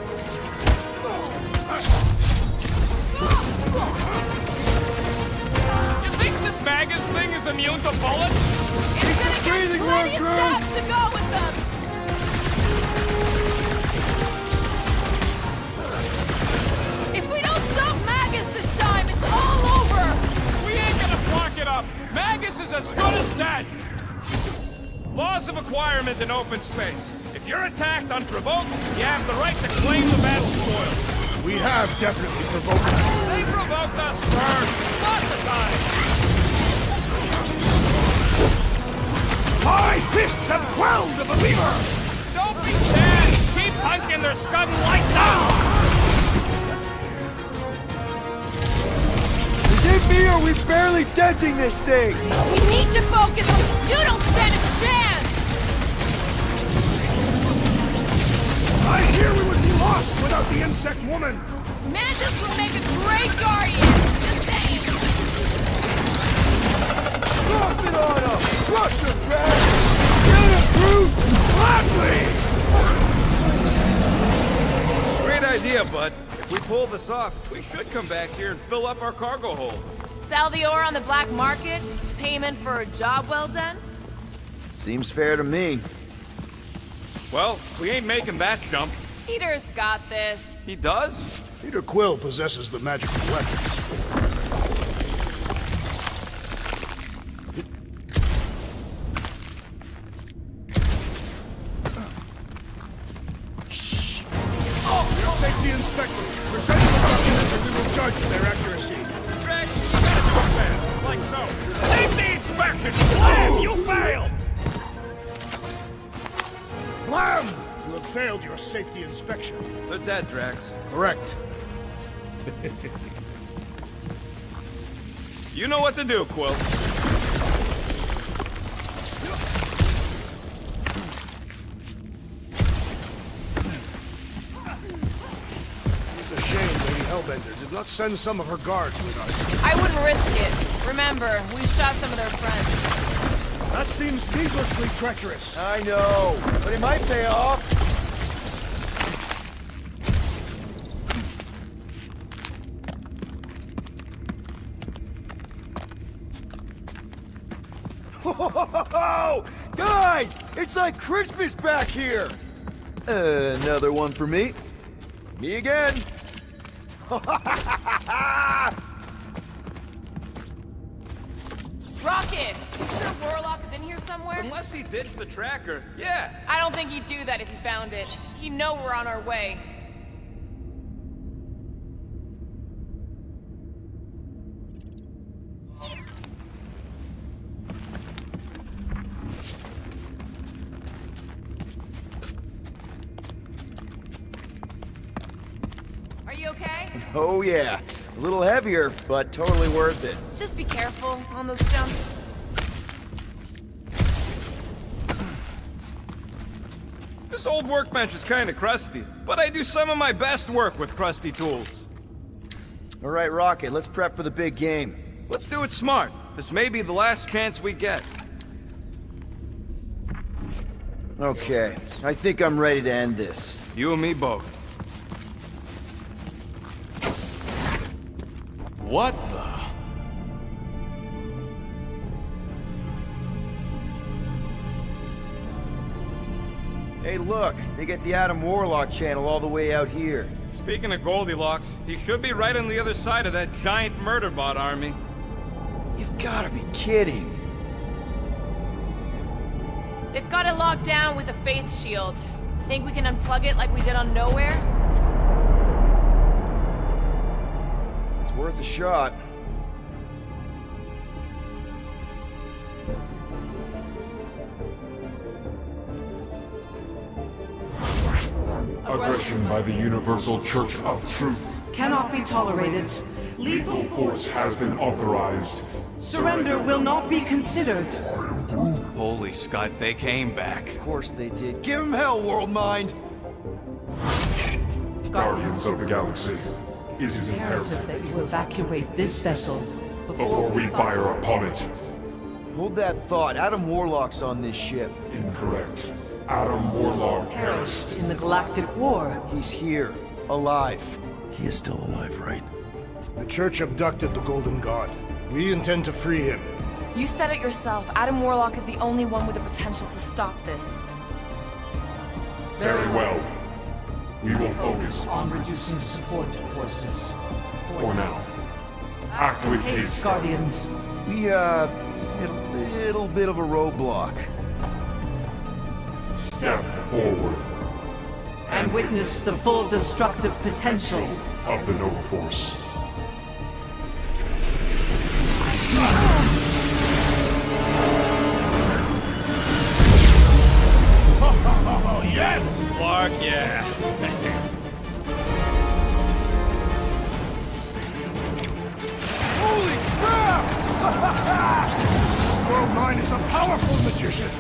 You think this Magus thing is immune to bullets? It's gonna get breathing plenty of room, stuff to go with them! If we don't stop Magus this time, it's all over! We ain't gonna flock it up. Magus is as good as dead. Laws of acquirement in open space. If you're attacked unprovoked, you have the right to claim the battle spoils. We have definitely provoked them. They provoked us first. Lots of times. My fists have quelled the believer! Don't be sad. Keep punking their scudding lights out. Is it me or are we barely denting this thing? We need to focus. You don't stand a chance. I hear we would be lost without the insect woman! Mantis would make a great guardian. Just saying. Drop it on him! Crush him, Drax! Get him, brute! Gladly! Great idea, bud. If we pull this off, we should come back here and fill up our cargo hold. Sell the ore on the black market? Payment for a job well done? Seems fair to me. Well, we ain't making that jump. Peter's got this. He does? Peter Quill possesses the magical weapons. Your safety inspectors, present your documents and we will judge their accuracy. Drax, you gotta go fast. Like so. Safety inspection. Blam! You failed. Blam! You have failed your safety inspection. They're dead, Drax. Correct. You know what to do, Quill. It's a shame Lady Hellbender did not send some of her guards with us. I wouldn't risk it. Remember, we shot some of their friends. That seems needlessly treacherous. I know, but it might pay off. Whoa! Guys, it's like Christmas back here! Another one for me. Me again. Rocket! You sure Warlock is in here somewhere? Unless he ditched the tracker, yeah. I don't think he'd do that if he found it. He'd know we're on our way. Are you okay? Oh yeah, a little heavier, but totally worth it. Just be careful on those jumps. This old workbench is kinda crusty, but I do some of my best work with crusty tools. All right, Rocket, let's prep for the big game. Let's do it smart. This may be the last chance we get. Okay, I think I'm ready to end this. You and me both. What the? Hey, look, they get the Adam Warlock channel all the way out here. Speaking of Goldilocks, he should be right on the other side of that giant murder bot army. You've gotta be kidding. They've got it locked down with a faith shield. Think we can unplug it like we did on Knowhere? It's worth a shot. Aggression by the Universal Church of Truth. Cannot be tolerated. Lethal force has been authorized. Surrender will not be considered. Holy Scott, they came back. Of course they did. Give him hell, World Mind! Guardians of the Galaxy, it is Imperative imperative that you evacuate this vessel before we fire upon it. Hold that thought. Adam Warlock's on this ship. Incorrect. Adam Warlock perished. perished in the Galactic War. He's here. Alive. He is still alive, right? The Church abducted the Golden God. We intend to free him. You said it yourself. Adam Warlock is the only one with the potential to stop this. Very well. We will focus On reducing support forces. for now. Act with Haste, haste. Guardians. We, hit a little bit of a roadblock. Step forward. And witness the full destructive potential of the Nova Force. Oh, yes! Clark, yeah. Holy crap! World Mind is a powerful magician.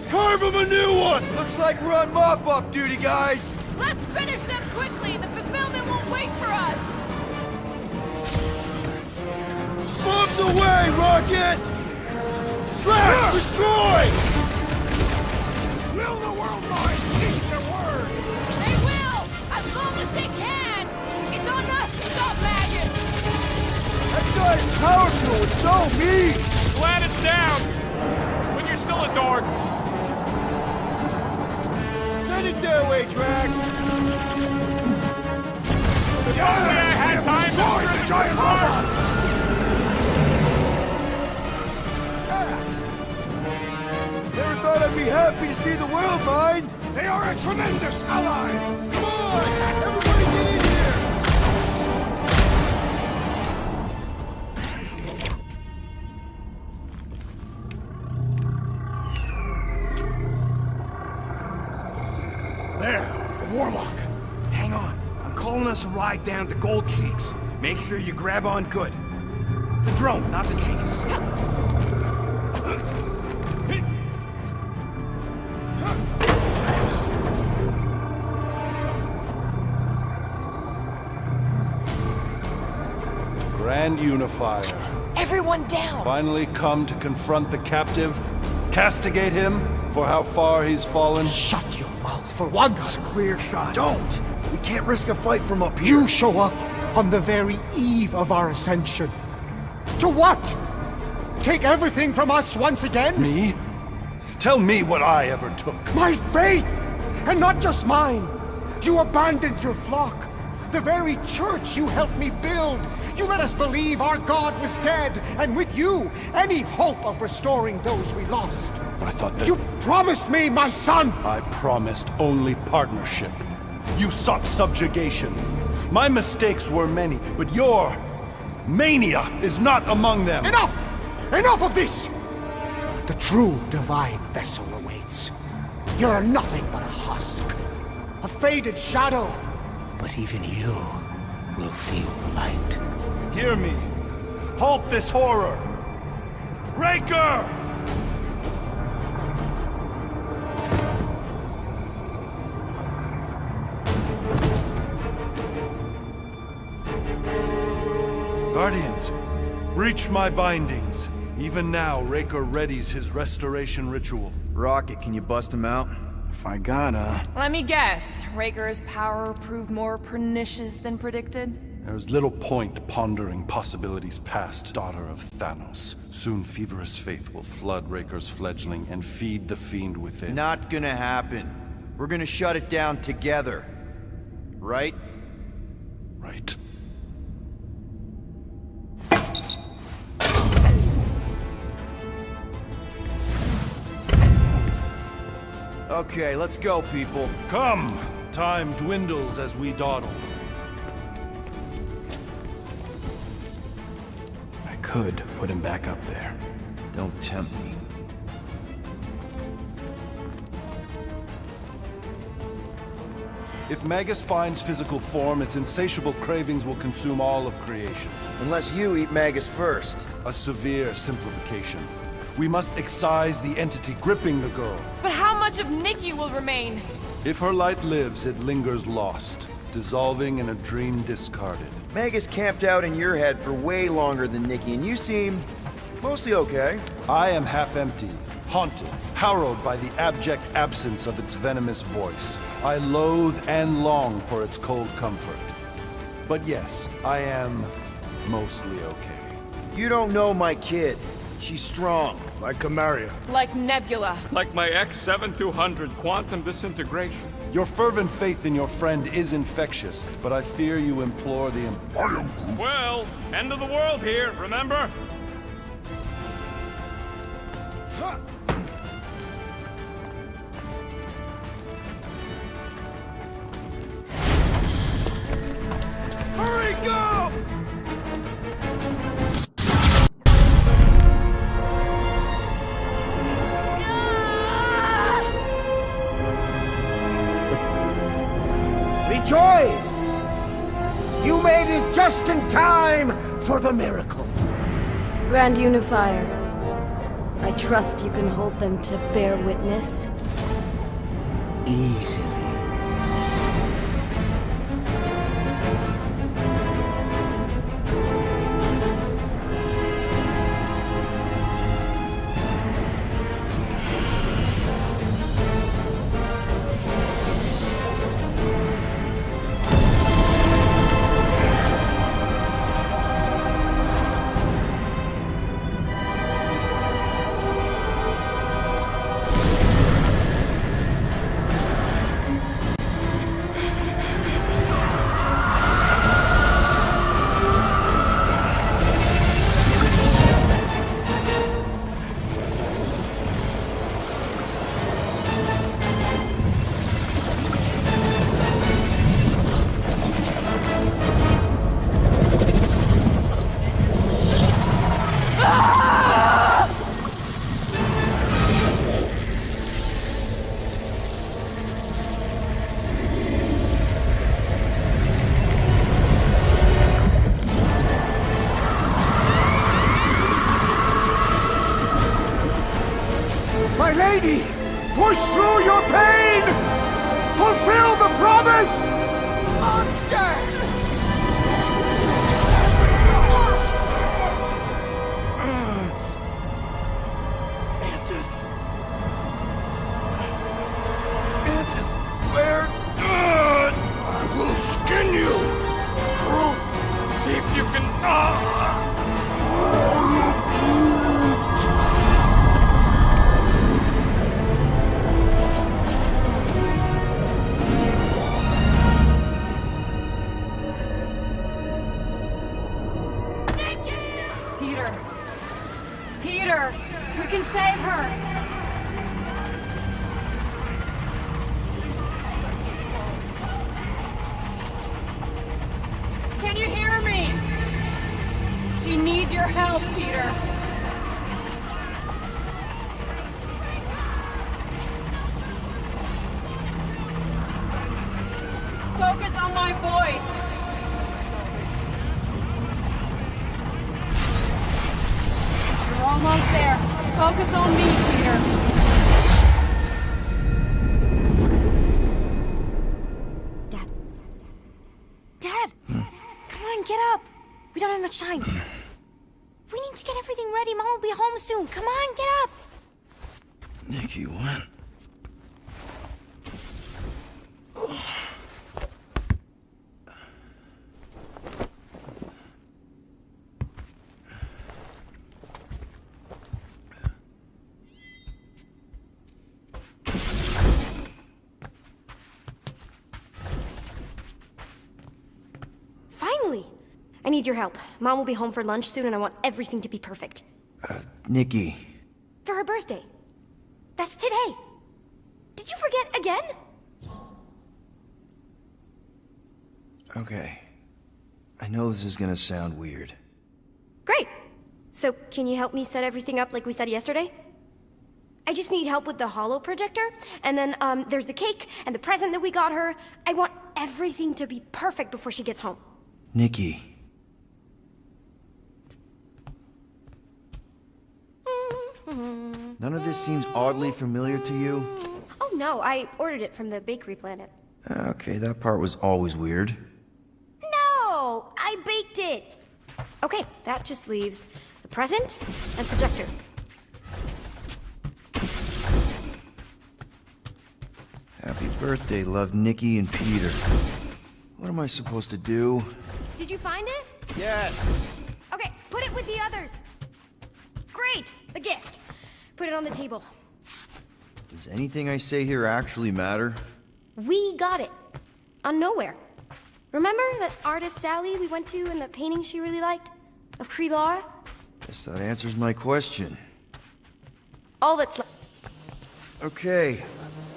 Carve him a new one! Looks like we're on mop-up duty, guys! Let's finish them quickly! The fulfillment won't wait for us! Bombs away, Rocket! Drax, destroy! Will the World Mind keep their word? They will! As long as they can! It's on us to stop Magus! That giant power tool was so mean! Glad it's down! But you're still a dork. Send it their way, Drax! If only I had time to destroyed the giant robots! Never thought I'd be happy to see the world mind! They are a tremendous ally! Come on! Everybody get in here! There, the Warlock. Hang on. I'm calling us a ride down to Gold Cheeks. Make sure you grab on good. The drone, not the cheeks. Grand Unifier. Everyone down! Finally come to confront the captive, castigate him for how far he's fallen. Shut your mouth for once! Clear shot. Don't! We can't risk a fight from up here. You show up on the very eve of our ascension. To what? Take everything from us once again? Me? Tell me what I ever took. My faith! And not just mine! You abandoned your flock. The very church you helped me build. You let us believe our God was dead, and with you, any hope of restoring those we lost. I thought that... You promised me my son! I promised only partnership. You sought subjugation. My mistakes were many, but your mania is not among them. Enough! Enough of this! The true divine vessel awaits. You're nothing but a husk. A faded shadow. But even you will feel the light. Hear me. Halt this horror. Raker! Guardians, breach my bindings. Even now, Raker readies his restoration ritual. Rocket, can you bust him out? If I gotta... Let me guess. Raker's power proved more pernicious than predicted? There's little point pondering possibilities past, daughter of Thanos. Soon feverous faith will flood Raker's fledgling and feed the fiend within. Not gonna happen. We're gonna shut it down together. Right? Right. Okay, let's go, people. Come! Time dwindles as we dawdle. I could put him back up there. Don't tempt me. If Magus finds physical form, its insatiable cravings will consume all of creation. Unless you eat Magus first. A severe simplification. We must excise the entity gripping the girl. But how much of Nikki will remain? If her light lives, it lingers lost, dissolving in a dream discarded. Magus camped out in your head for way longer than Nikki, and you seem mostly okay. I am half empty, haunted, harrowed by the abject absence of its venomous voice. I loathe and long for its cold comfort. But yes, I am mostly okay. You don't know my kid. She's strong. Like Kamaria. Like Nebula. Like my X-7200 quantum disintegration. Your fervent faith in your friend is infectious, but I fear you implore the... Well, end of the world here, remember? made it just in time for the miracle. Grand Unifier, I trust you can hold them to bear witness. Easily. My lady, push through your pain! Fulfill the promise! Monster! Mantis. Mantis, where? I will skin you! See if you can... Peter! Peter! We can save her! Can you hear me? She needs your help, Peter! Focus on my voice! We're almost there. Focus on me, Peter. Dad. Dad! Come on, get up. We don't have much time. We need to get everything ready. Mom will be home soon. Come on, get up. Nikki, what? Finally! I need your help. Mom will be home for lunch soon and I want everything to be perfect. Nikki. For her birthday. That's today. Did you forget again? Okay. I know this is gonna sound weird. Great! So, can you help me set everything up like we said yesterday? I just need help with the holo projector, and then, there's the cake and the present that we got her. I want everything to be perfect before she gets home. Nikki. None of this seems oddly familiar to you? Oh no, I ordered it from the bakery planet. Okay, that part was always weird. No! I baked it! Okay, that just leaves the present and projector. Happy birthday, love Nikki and Peter. What am I supposed to do? Did you find it? Yes! Okay, put it with the others. Great! The gift. Put it on the table. Does anything I say here actually matter? We got it. On Knowhere. Remember that artist's alley we went to and the painting she really liked? Of Krelar? Guess that answers my question. All that's left. Okay,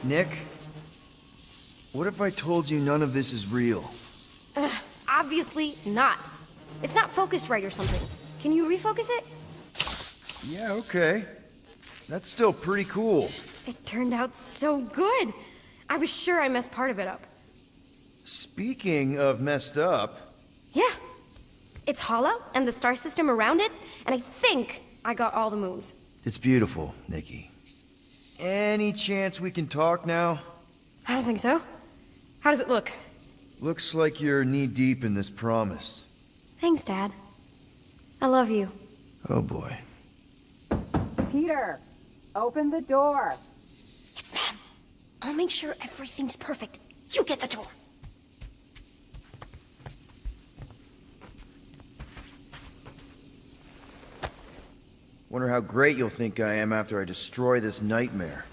Nick. What if I told you none of this is real? Obviously not. It's not focused right or something. Can you refocus it? Yeah, okay. That's still pretty cool. It turned out so good. I was sure I messed part of it up. Speaking of messed up... Yeah, It's hollow, and the star system around it, and I think I got all the moons. It's beautiful, Nikki. Any chance we can talk now? I don't think so. How does it look? Looks like you're knee-deep in this promise. Thanks, Dad. I love you. Oh boy. Peter, open the door. It's Mom. I'll make sure everything's perfect. You get the door. Wonder how great you'll think I am after I destroy this nightmare.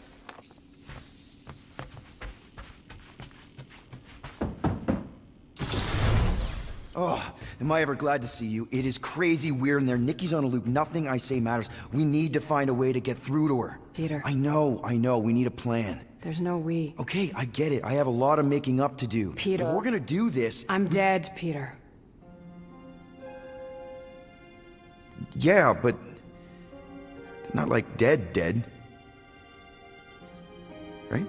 Oh, am I ever glad to see you. It is crazy weird in there. Nikki's on a loop. Nothing I say matters. We need to find a way to get through to her. Peter. I know. We need a plan. There's no we. Okay, I get it. I have a lot of making up to do. Peter. If we're gonna do this... I'm dead, Peter. Yeah, but... not like dead. Right?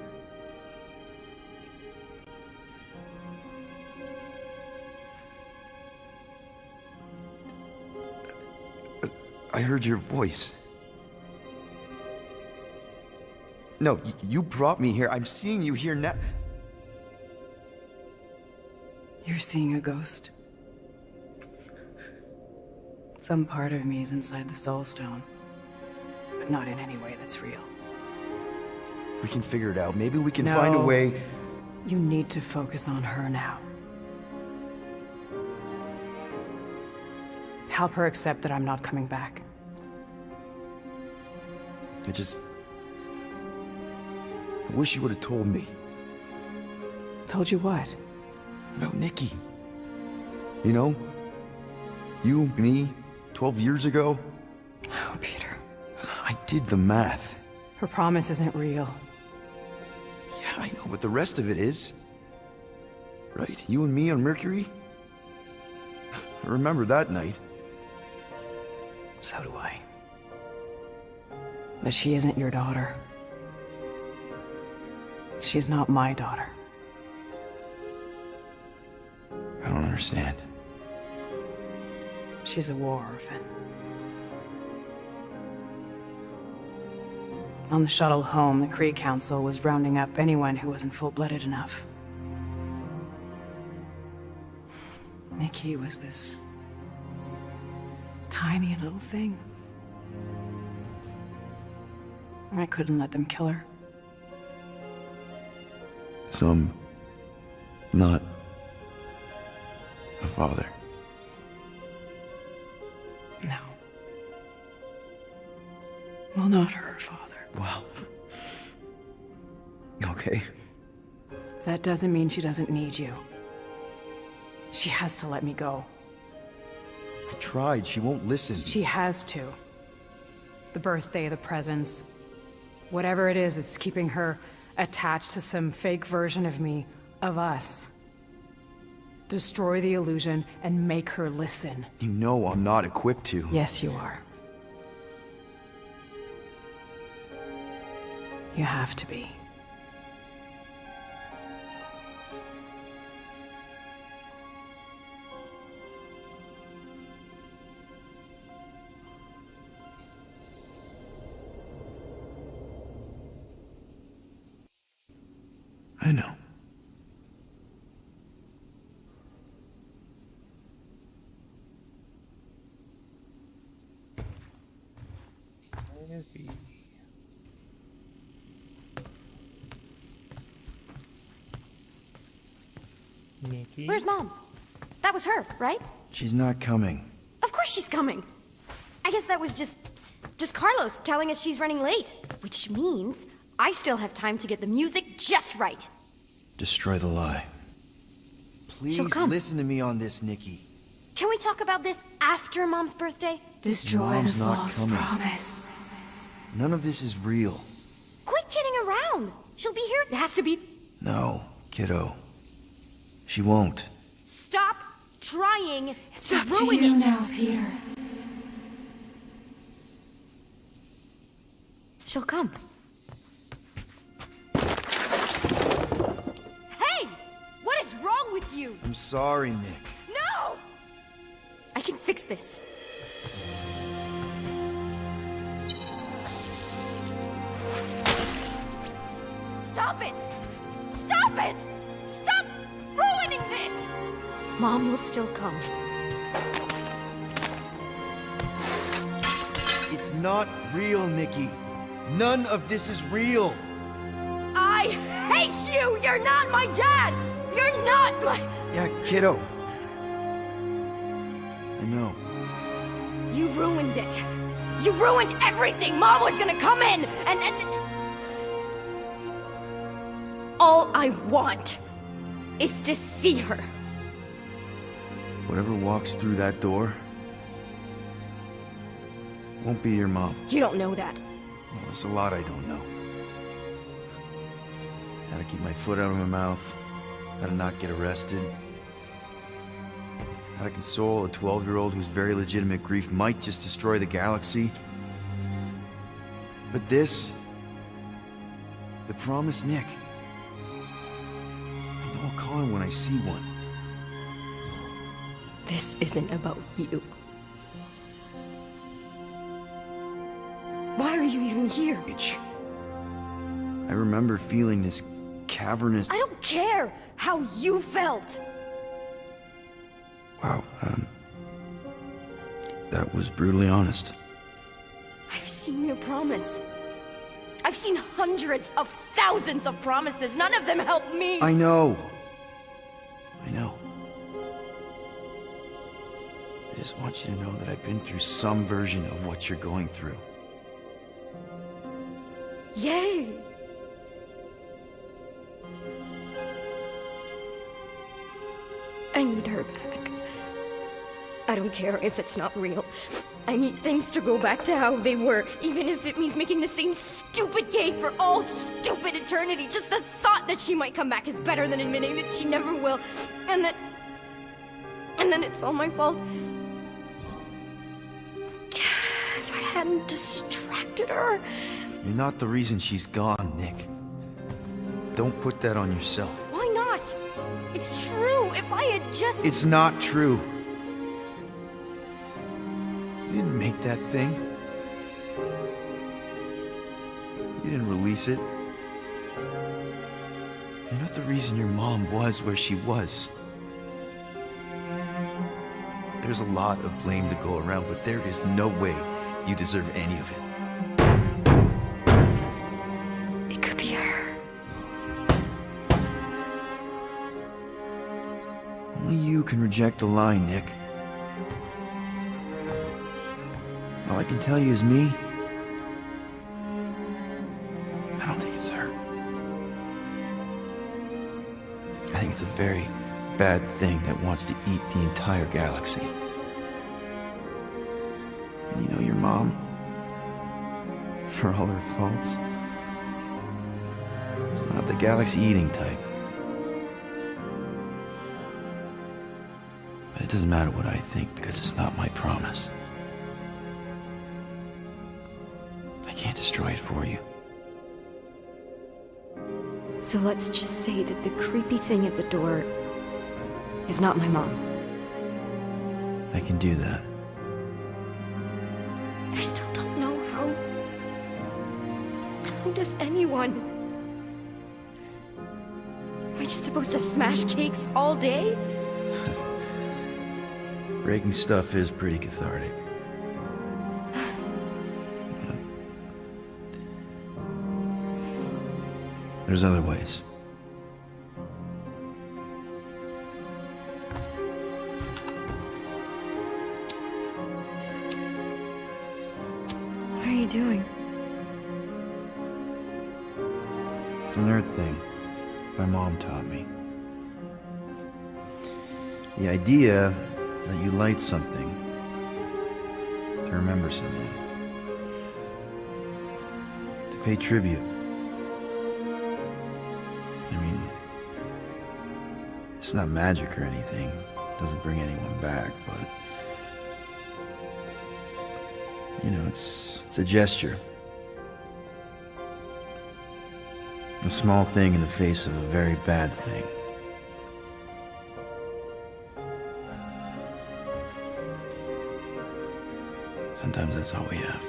I heard your voice. No, you brought me here. I'm seeing you here now. You're seeing a ghost. Some part of me is inside the Soul Stone, but not in any way that's real. We can figure it out. Maybe we can find a way... You need to focus on her now. Help her accept that I'm not coming back. I wish you would have told me. Told you what? About Nikki. You know? You, me, 12 years ago. Oh, Peter. I did the math. Her promise isn't real. Yeah, I know, but the rest of it is. Right? You and me on Mercury? I remember that night. So do I. But she isn't your daughter. She's not my daughter. I don't understand. She's a war orphan. On the shuttle home, the Kree Council was rounding up anyone who wasn't full-blooded enough. Nikki was this tiny little thing. I couldn't let them kill her. So I'm not a father. No. Well, not her father. Wow. Okay. That doesn't mean she doesn't need you. She has to let me go. I tried. She won't listen. She has to. The birthday, the presents. Whatever it is, it's keeping her attached to some fake version of me, of us. Destroy the illusion and make her listen. You know I'm not equipped to. Yes, you are. You have to be. I know. Nikki? Where's Mom? That was her, right? She's not coming. Of course she's coming. I guess that was just Carlos telling us she's running late. Which means I still have time to get the music just right. Destroy the lie. Please listen to me on this, Nikki. Can we talk about this after Mom's birthday? Destroy Mom's the not false coming. promise. None of this is real. Quit kidding around. She'll be here. It has to be. No, kiddo. She won't. Stop trying It's to up to ruin you it. now, Peter. She'll come. Hey! What is wrong with you? I'm sorry, Nick. No! I can fix this. Stop it! Stop it! Stop ruining this! Mom will still come. It's not real, Nikki. None of this is real. I hate you! You're not my dad! You're not my... Yeah, kiddo. I know. You ruined it. You ruined everything! Mom was gonna come in and... All I want is to see her. Whatever walks through that door won't be your mom. You don't know that. Well, there's a lot I don't know. How to keep my foot out of my mouth. How to not get arrested. How to console a 12-year-old whose very legitimate grief might just destroy the galaxy. But this... the promised Nick. I know I'll call him when I see one. This isn't about you. Why are you even here? I remember feeling this cavernous... I don't care how you felt! Wow, that was brutally honest. I've seen your promise. I've seen hundreds of thousands of promises. None of them help me. I know. I know. I just want you to know that I've been through some version of what you're going through. Yay! I need her back. I don't care if it's not real. I need things to go back to how they were, even if it means making the same stupid game for all stupid eternity. Just the thought that she might come back is better than admitting that she never will. And then it's all my fault. If I hadn't distracted her... You're not the reason she's gone, Nick. Don't put that on yourself. Why not? It's true. If I had just... It's not true. You didn't make that thing. You didn't release it. You're not the reason your mom was where she was. There's a lot of blame to go around, but there is no way you deserve any of it. It could be her. Only you can reject a lie, Nick. All I can tell you is me. I don't think it's her. I think it's a very bad thing that wants to eat the entire galaxy. And you know your mom, for all her faults, is not the galaxy eating type. But it doesn't matter what I think because it's not my promise. I can't destroy it for you. So let's just say that the creepy thing at the door is not my mom. I can do that. I still don't know how... How does anyone? Am I just supposed to smash cakes all day? Breaking stuff is pretty cathartic. There's other ways. What are you doing? It's an Earth thing my mom taught me. The idea is that you light something to remember someone, to pay tribute. I mean, it's not magic or anything. It doesn't bring anyone back, but you know, it's a gesture. A small thing in the face of a very bad thing. Sometimes that's all we have.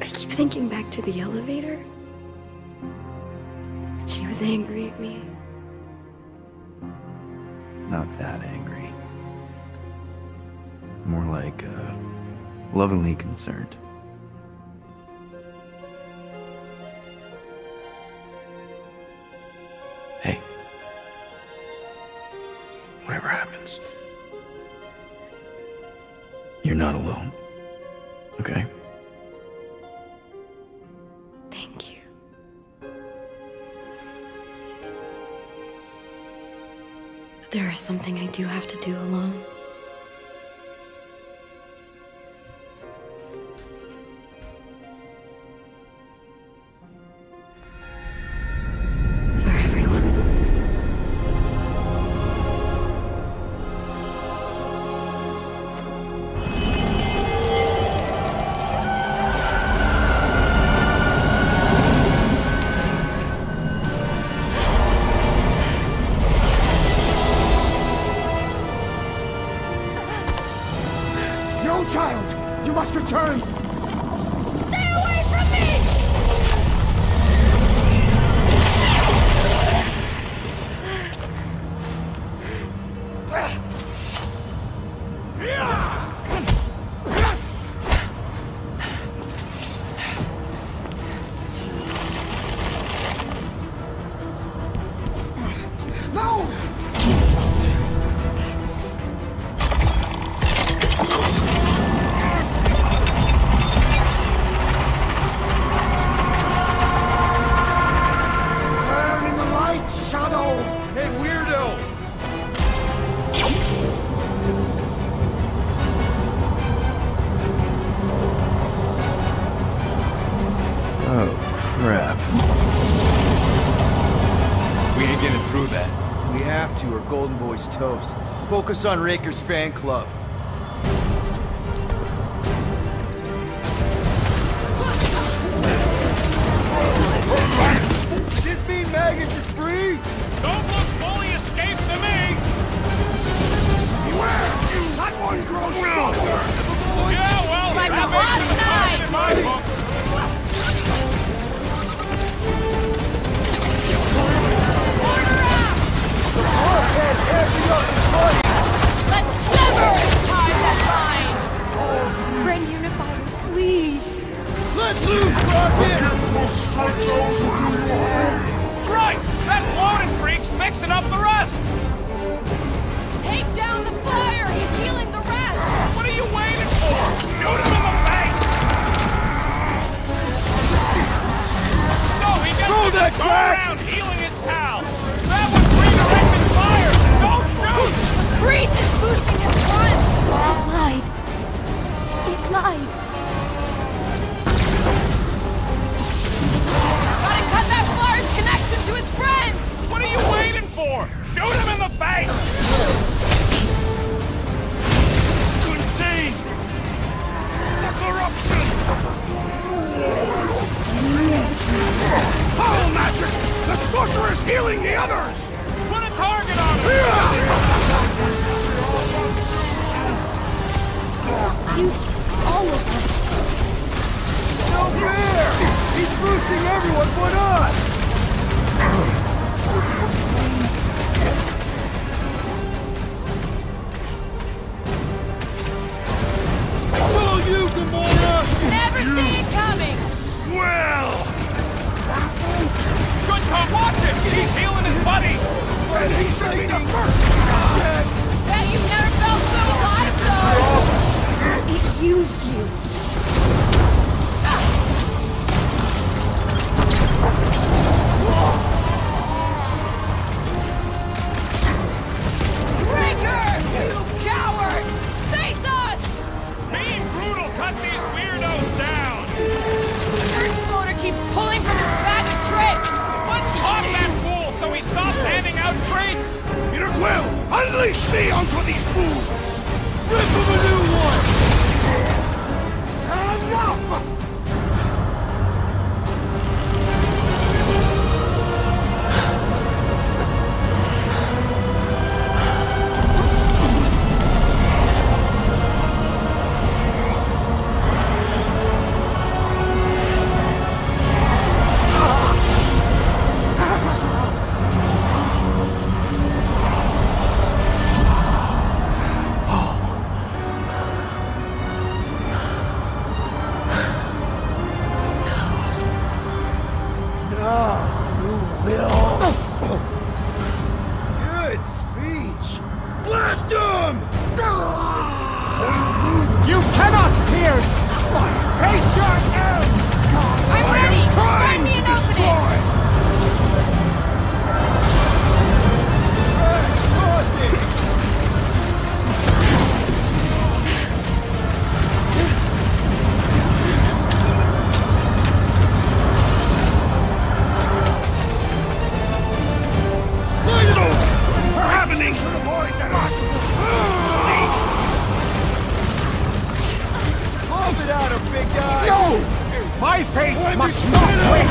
I keep thinking back to the elevator. She was angry at me. Not that angry. More like, lovingly concerned. Hey. Whatever happens, you're not alone. Okay? Thank you. But there is something I do have to do alone. For everyone. No, child! You must return! Stay away from me! No! Burn in the light, Shadow! Hey, weirdo! Oh, crap. We ain't getting through that. We have to, or Golden Boy's toast. Focus on Raker's fan club. Does this mean Magus is free? Don't look fully escaped to me! Beware! That one grows stronger! Yeah, well, Like that a makes hot him knife. in my books. Let's sever his ties that bind! Ren Unifier, please. Let loose, Rocket! Right! That floating freak's fixing up the rest! Take down the flyer! He's healing the rest! What are you waiting for? Shoot him in the face! So he gets Throw to that go Drax! around healing his pal! That was redirected fire! Don't shoot! Priest is boosting his guns! It lied. It lied. Gotta cut that flyer's connection to his friends! What are you waiting for? Shoot him in the face! Contain! The corruption! Foul magic! The sorcerer's healing the others! Put a target on him! Used all of us. No fair! He's boosting everyone but us! It's all you, Gamora! Never see it coming! Well! Good talk, watch it! He's healing his buddies! And he should be the first! Bet you've never felt so alive, though! It used you. Breaker! You coward! Face us! Being brutal cut these weirdos down! Church floater keeps pulling from his bag of tricks! Let's pop that fool so he stops handing out treats! Peter Quill, unleash me onto these fools! Rip him a new one! Enough! cannot pierce my patient end! I'm ready! Find me an opening! My fate must not wait!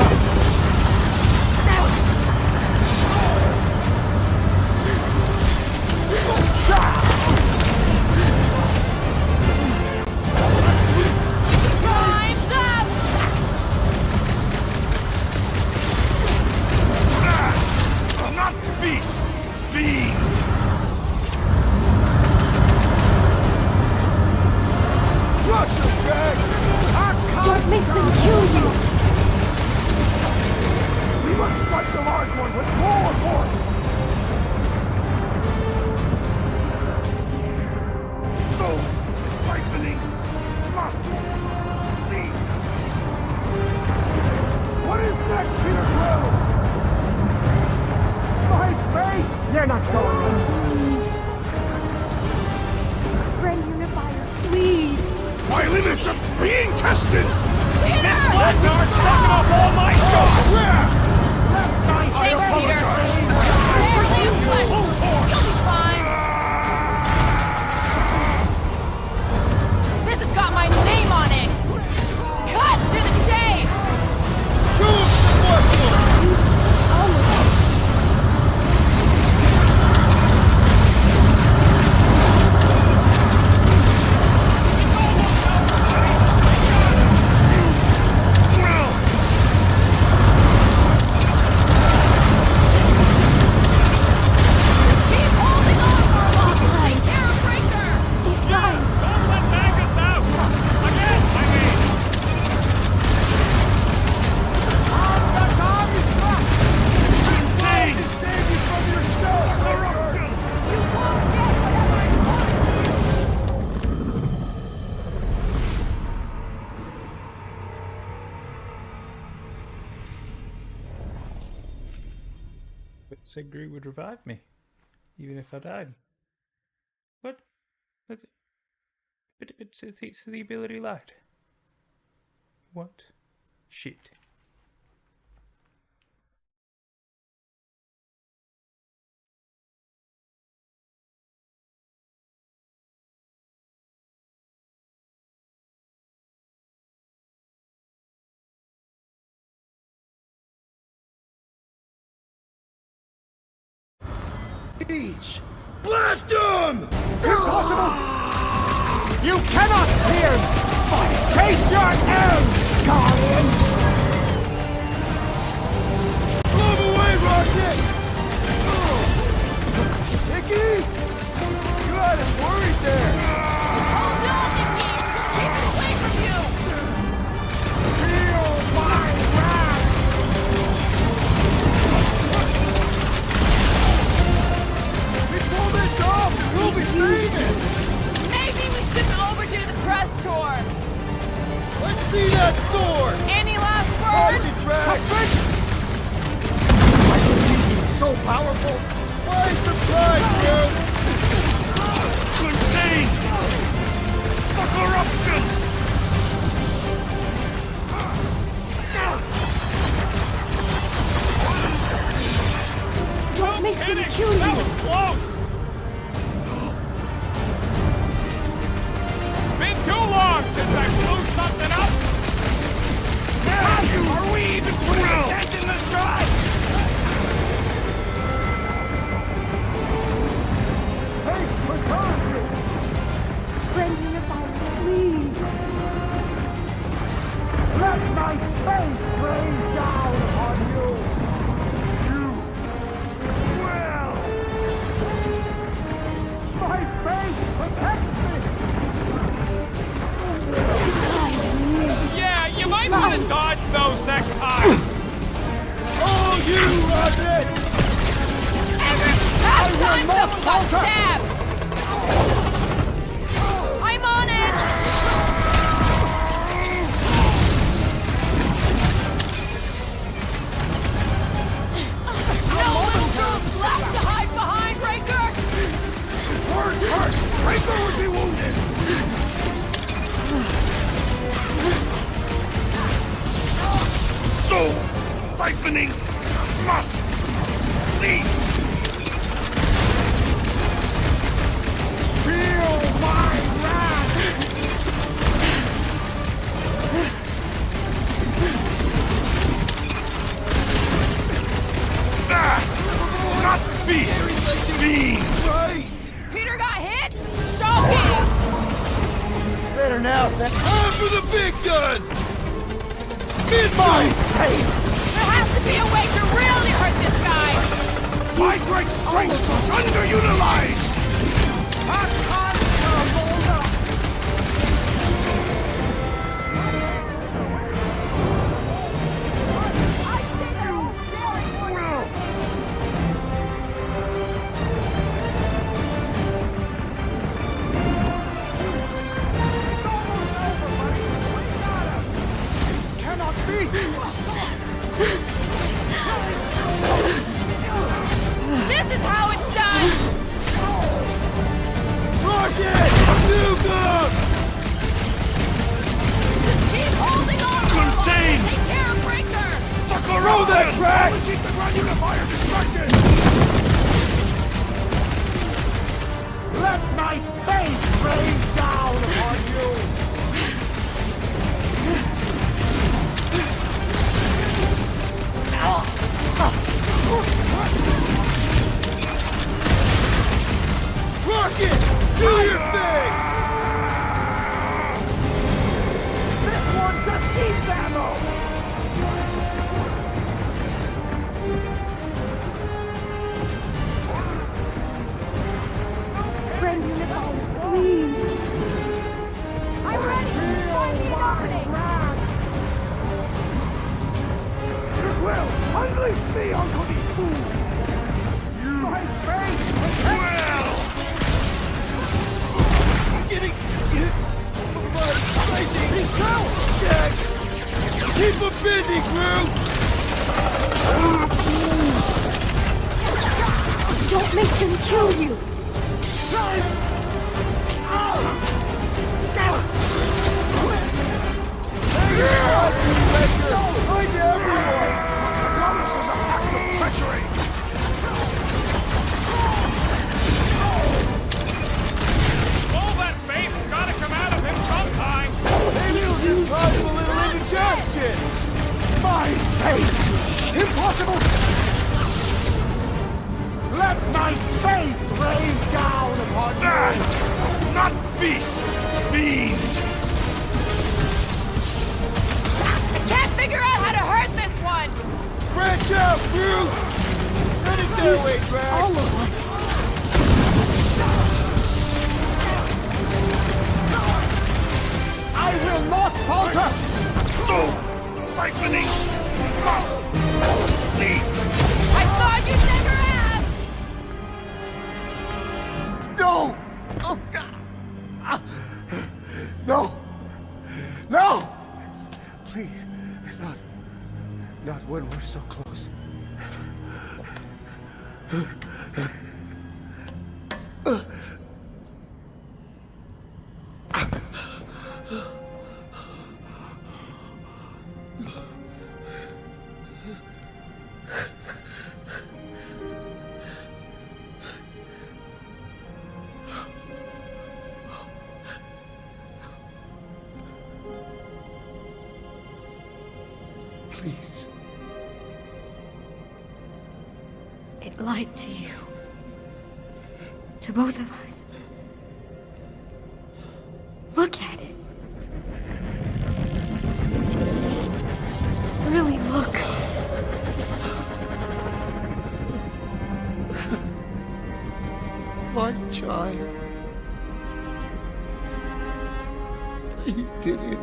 Time's up! Not beast! Fiend! Russian bags! Don't make them kill you! We must strike the large one with more force! No! Lightning! Muscle! Lead! What is next, Peter Quill? My face! You're not going! Friend Unifier, please! My limits are being tested! This blackguard's sucking up all my stuff! I apologize! You'll be fine. This has got my name on it! Cut to the chase! Choose the morsel! Use all of us. Said Groot would revive me, even if I died. What? It's the ability light. What? Shit. Blast him! Impossible! You cannot pierce my patient end, Guardians! Move away, Rocket! Nicky! You had us worried there! Hold on, Nicky! Keep it away from you! Feel my wrath! This off! We'll be famous! Maybe we shouldn't overdo the press tour! Let's see that sword! Any last Hold words? it, Something! My belief is so powerful! Why surprise, dude? Contain! The corruption! Don't make them kill That you! was close! Been too long since I blew something up! Now, are we even putting a dent in the sky? Hey, we're gone! Friend Unifier, please! Let my face rain down upon you! Well! My face protects me! Yeah, you might want to dodge those next time! Oh, you rocket! Last time someone got stabbed! I'm on it! siphoning must cease! Feel my wrath! Fast! Not feast! Fiend! Right! Peter got hit? Shocking! Better now, time for the big guns! In my face! There has to be a way to really hurt this guy! My great strength is underutilized! This is how it's done! Rocket! Nuka! Just keep holding on! Contain! Take care of Breaker! Throw that Drax! Keep the ground unifier distracted! Let my fate rain down upon you! Rocket! Do your thing! This one just needs ammo! I'm ready! Find the opening! Well, unleash me onto these fools! My face! Well! Getting... He's out! Shit! Keep him busy, crew! Don't make them kill you! Find everyone! This is an act of treachery! All that faith's gotta come out of him sometime! Maybe it'll just cause him a little indigestion! My faith! Impossible! Let my faith rain down upon you! Fast! Not feast! Fiend! Can't figure out how to hurt this one! Branch out, crew! Send it their way, Drax! All of us! I will not falter! So siphoning must cease! I thought you'd never ask! No! Oh, God! No! No! Please, not when we're so close. Please. It lied to you. To both of us. Look at it. Really look. My child. You did it.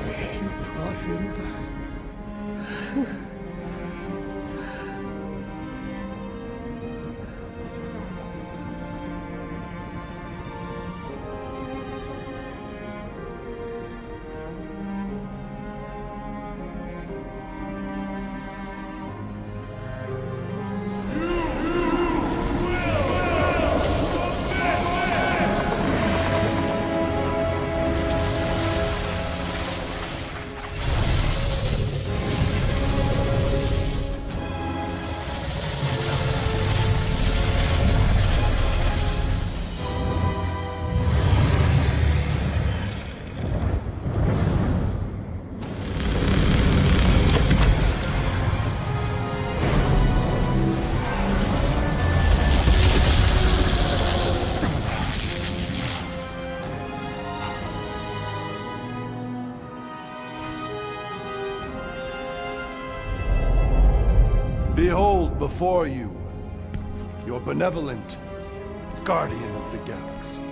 You brought him back. Behold before you, your benevolent guardian of the galaxy.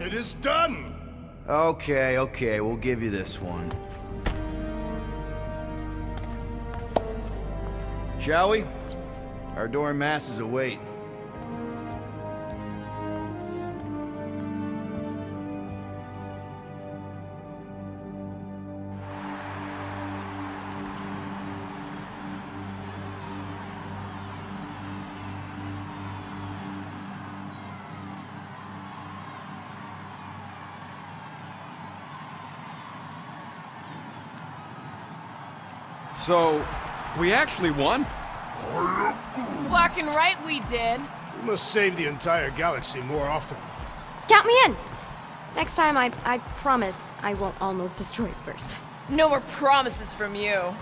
It is done! Okay, we'll give you this one. Shall we? Our adoring masses await. So, we actually won? Fucking right we did. We must save the entire galaxy more often. Count me in! Next time, I promise I won't almost destroy it first. No more promises from you.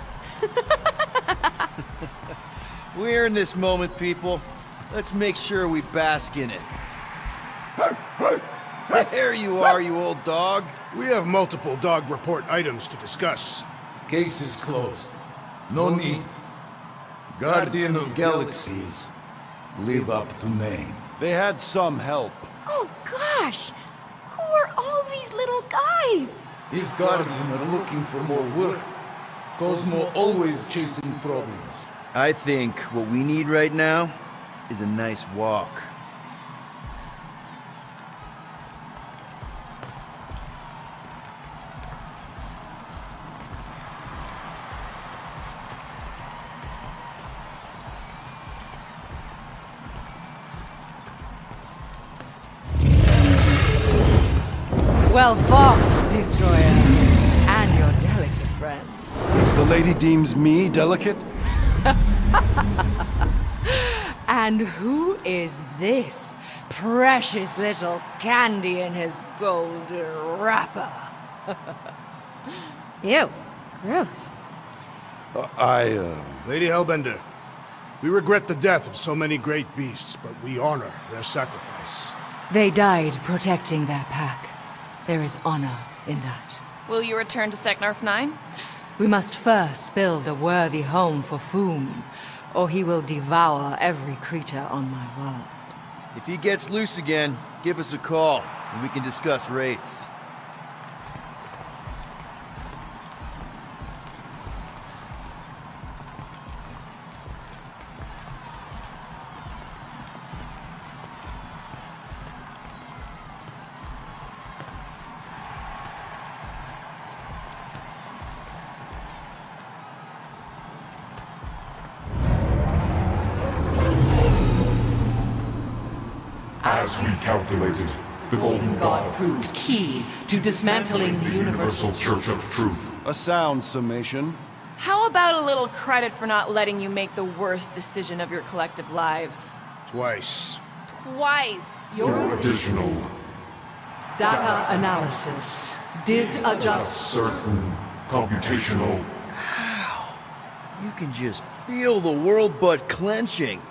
We're in this moment, people. Let's make sure we bask in it. There you are, you old dog. We have multiple dog report items to discuss. Case is closed. No need. Guardian of Galaxies. Live up to name. They had some help. Oh gosh! Who are all these little guys? If Guardian are looking for more work, Cosmo always chasing problems. I think what we need right now is a nice walk. Well fought, Destroyer. And your delicate friends. The lady deems me delicate? And who is this precious little candy in his golden wrapper? Ew. Gross. Lady Hellbender, we regret the death of so many great beasts, but we honor their sacrifice. They died protecting their pack. There is honor in that. Will you return to Seknarf 9? We must first build a worthy home for Foom, or he will devour every creature on my world. If he gets loose again, give us a call, and we can discuss rates. As we calculated, the Golden God proved key to dismantling the Universal Church of Truth. A sound summation. How about a little credit for not letting you make the worst decision of your collective lives? Twice. Twice! Your additional data analysis did adjust certain computational. Ow. You can just feel the world butt clenching.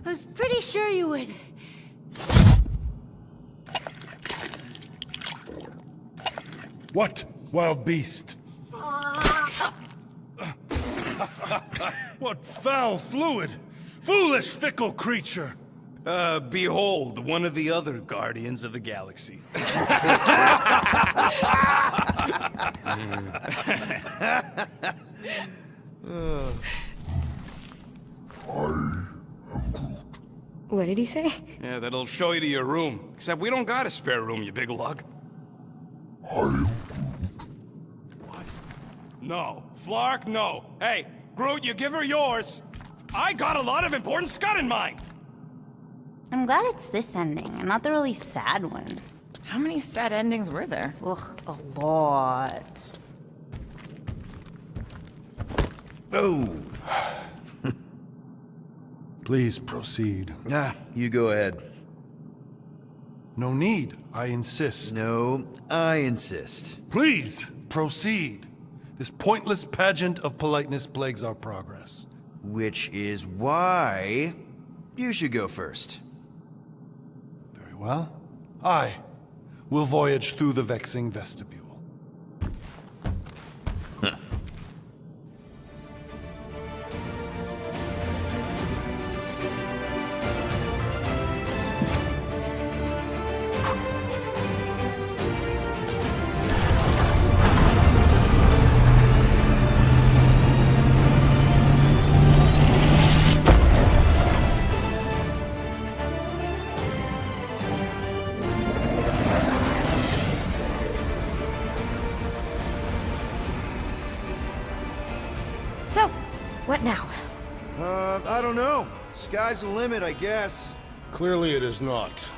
I was pretty sure you would. What, wild beast? What foul fluid! Foolish, fickle creature! Behold, one of the other Guardians of the Galaxy. What did he say? Yeah, that'll show you to your room. Except we don't got a spare room, you big lug. What? No. Flark, no. Hey, Groot, you give her yours. I got a lot of important scud in mind. I'm glad it's this ending, and not the really sad one. How many sad endings were there? Ugh, a lot. Oh! Please proceed. You go ahead. No need, I insist. No, I insist. Please proceed. This pointless pageant of politeness plagues our progress. Which is why you should go first. Very well. I will voyage through the vexing vestibule. So, what now? I don't know. Sky's the limit, I guess. Clearly it is not.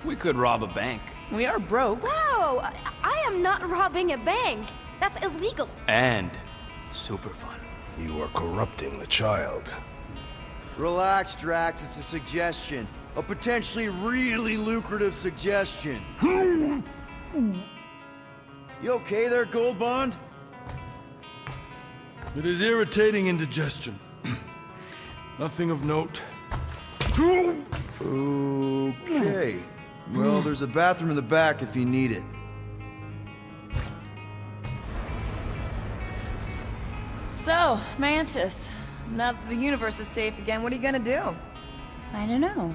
We could rob a bank. We are broke. Whoa! I am not robbing a bank. That's illegal. And super fun. You are corrupting the child. Relax, Drax. It's a suggestion. A potentially really lucrative suggestion. You okay there, Gold Bond? It is irritating indigestion. Nothing of note. Okay. Well, there's a bathroom in the back if you need it. So, Mantis, now that the universe is safe again, what are you gonna do? I don't know.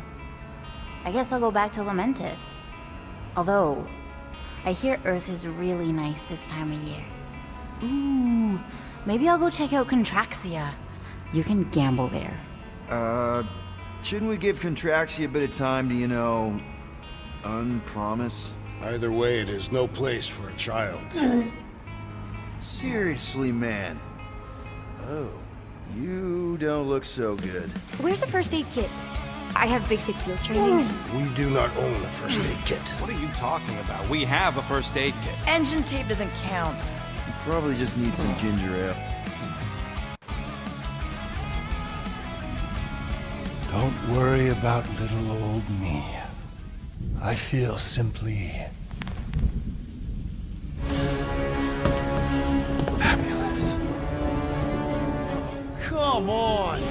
I guess I'll go back to Lamentis. Although, I hear Earth is really nice this time of year. Ooh, maybe I'll go check out Contraxia. You can gamble there. Shouldn't we give Contraxia a bit of time to, you know, unpromise? Either way, it is no place for a child. Seriously, man. Oh, you don't look so good. Where's the first aid kit? I have basic field training. We do not own a first aid kit. What are you talking about? We have a first aid kit. Engine tape doesn't count. You probably just need some ginger ale. Don't worry about little old me. I feel simply fabulous. Come on!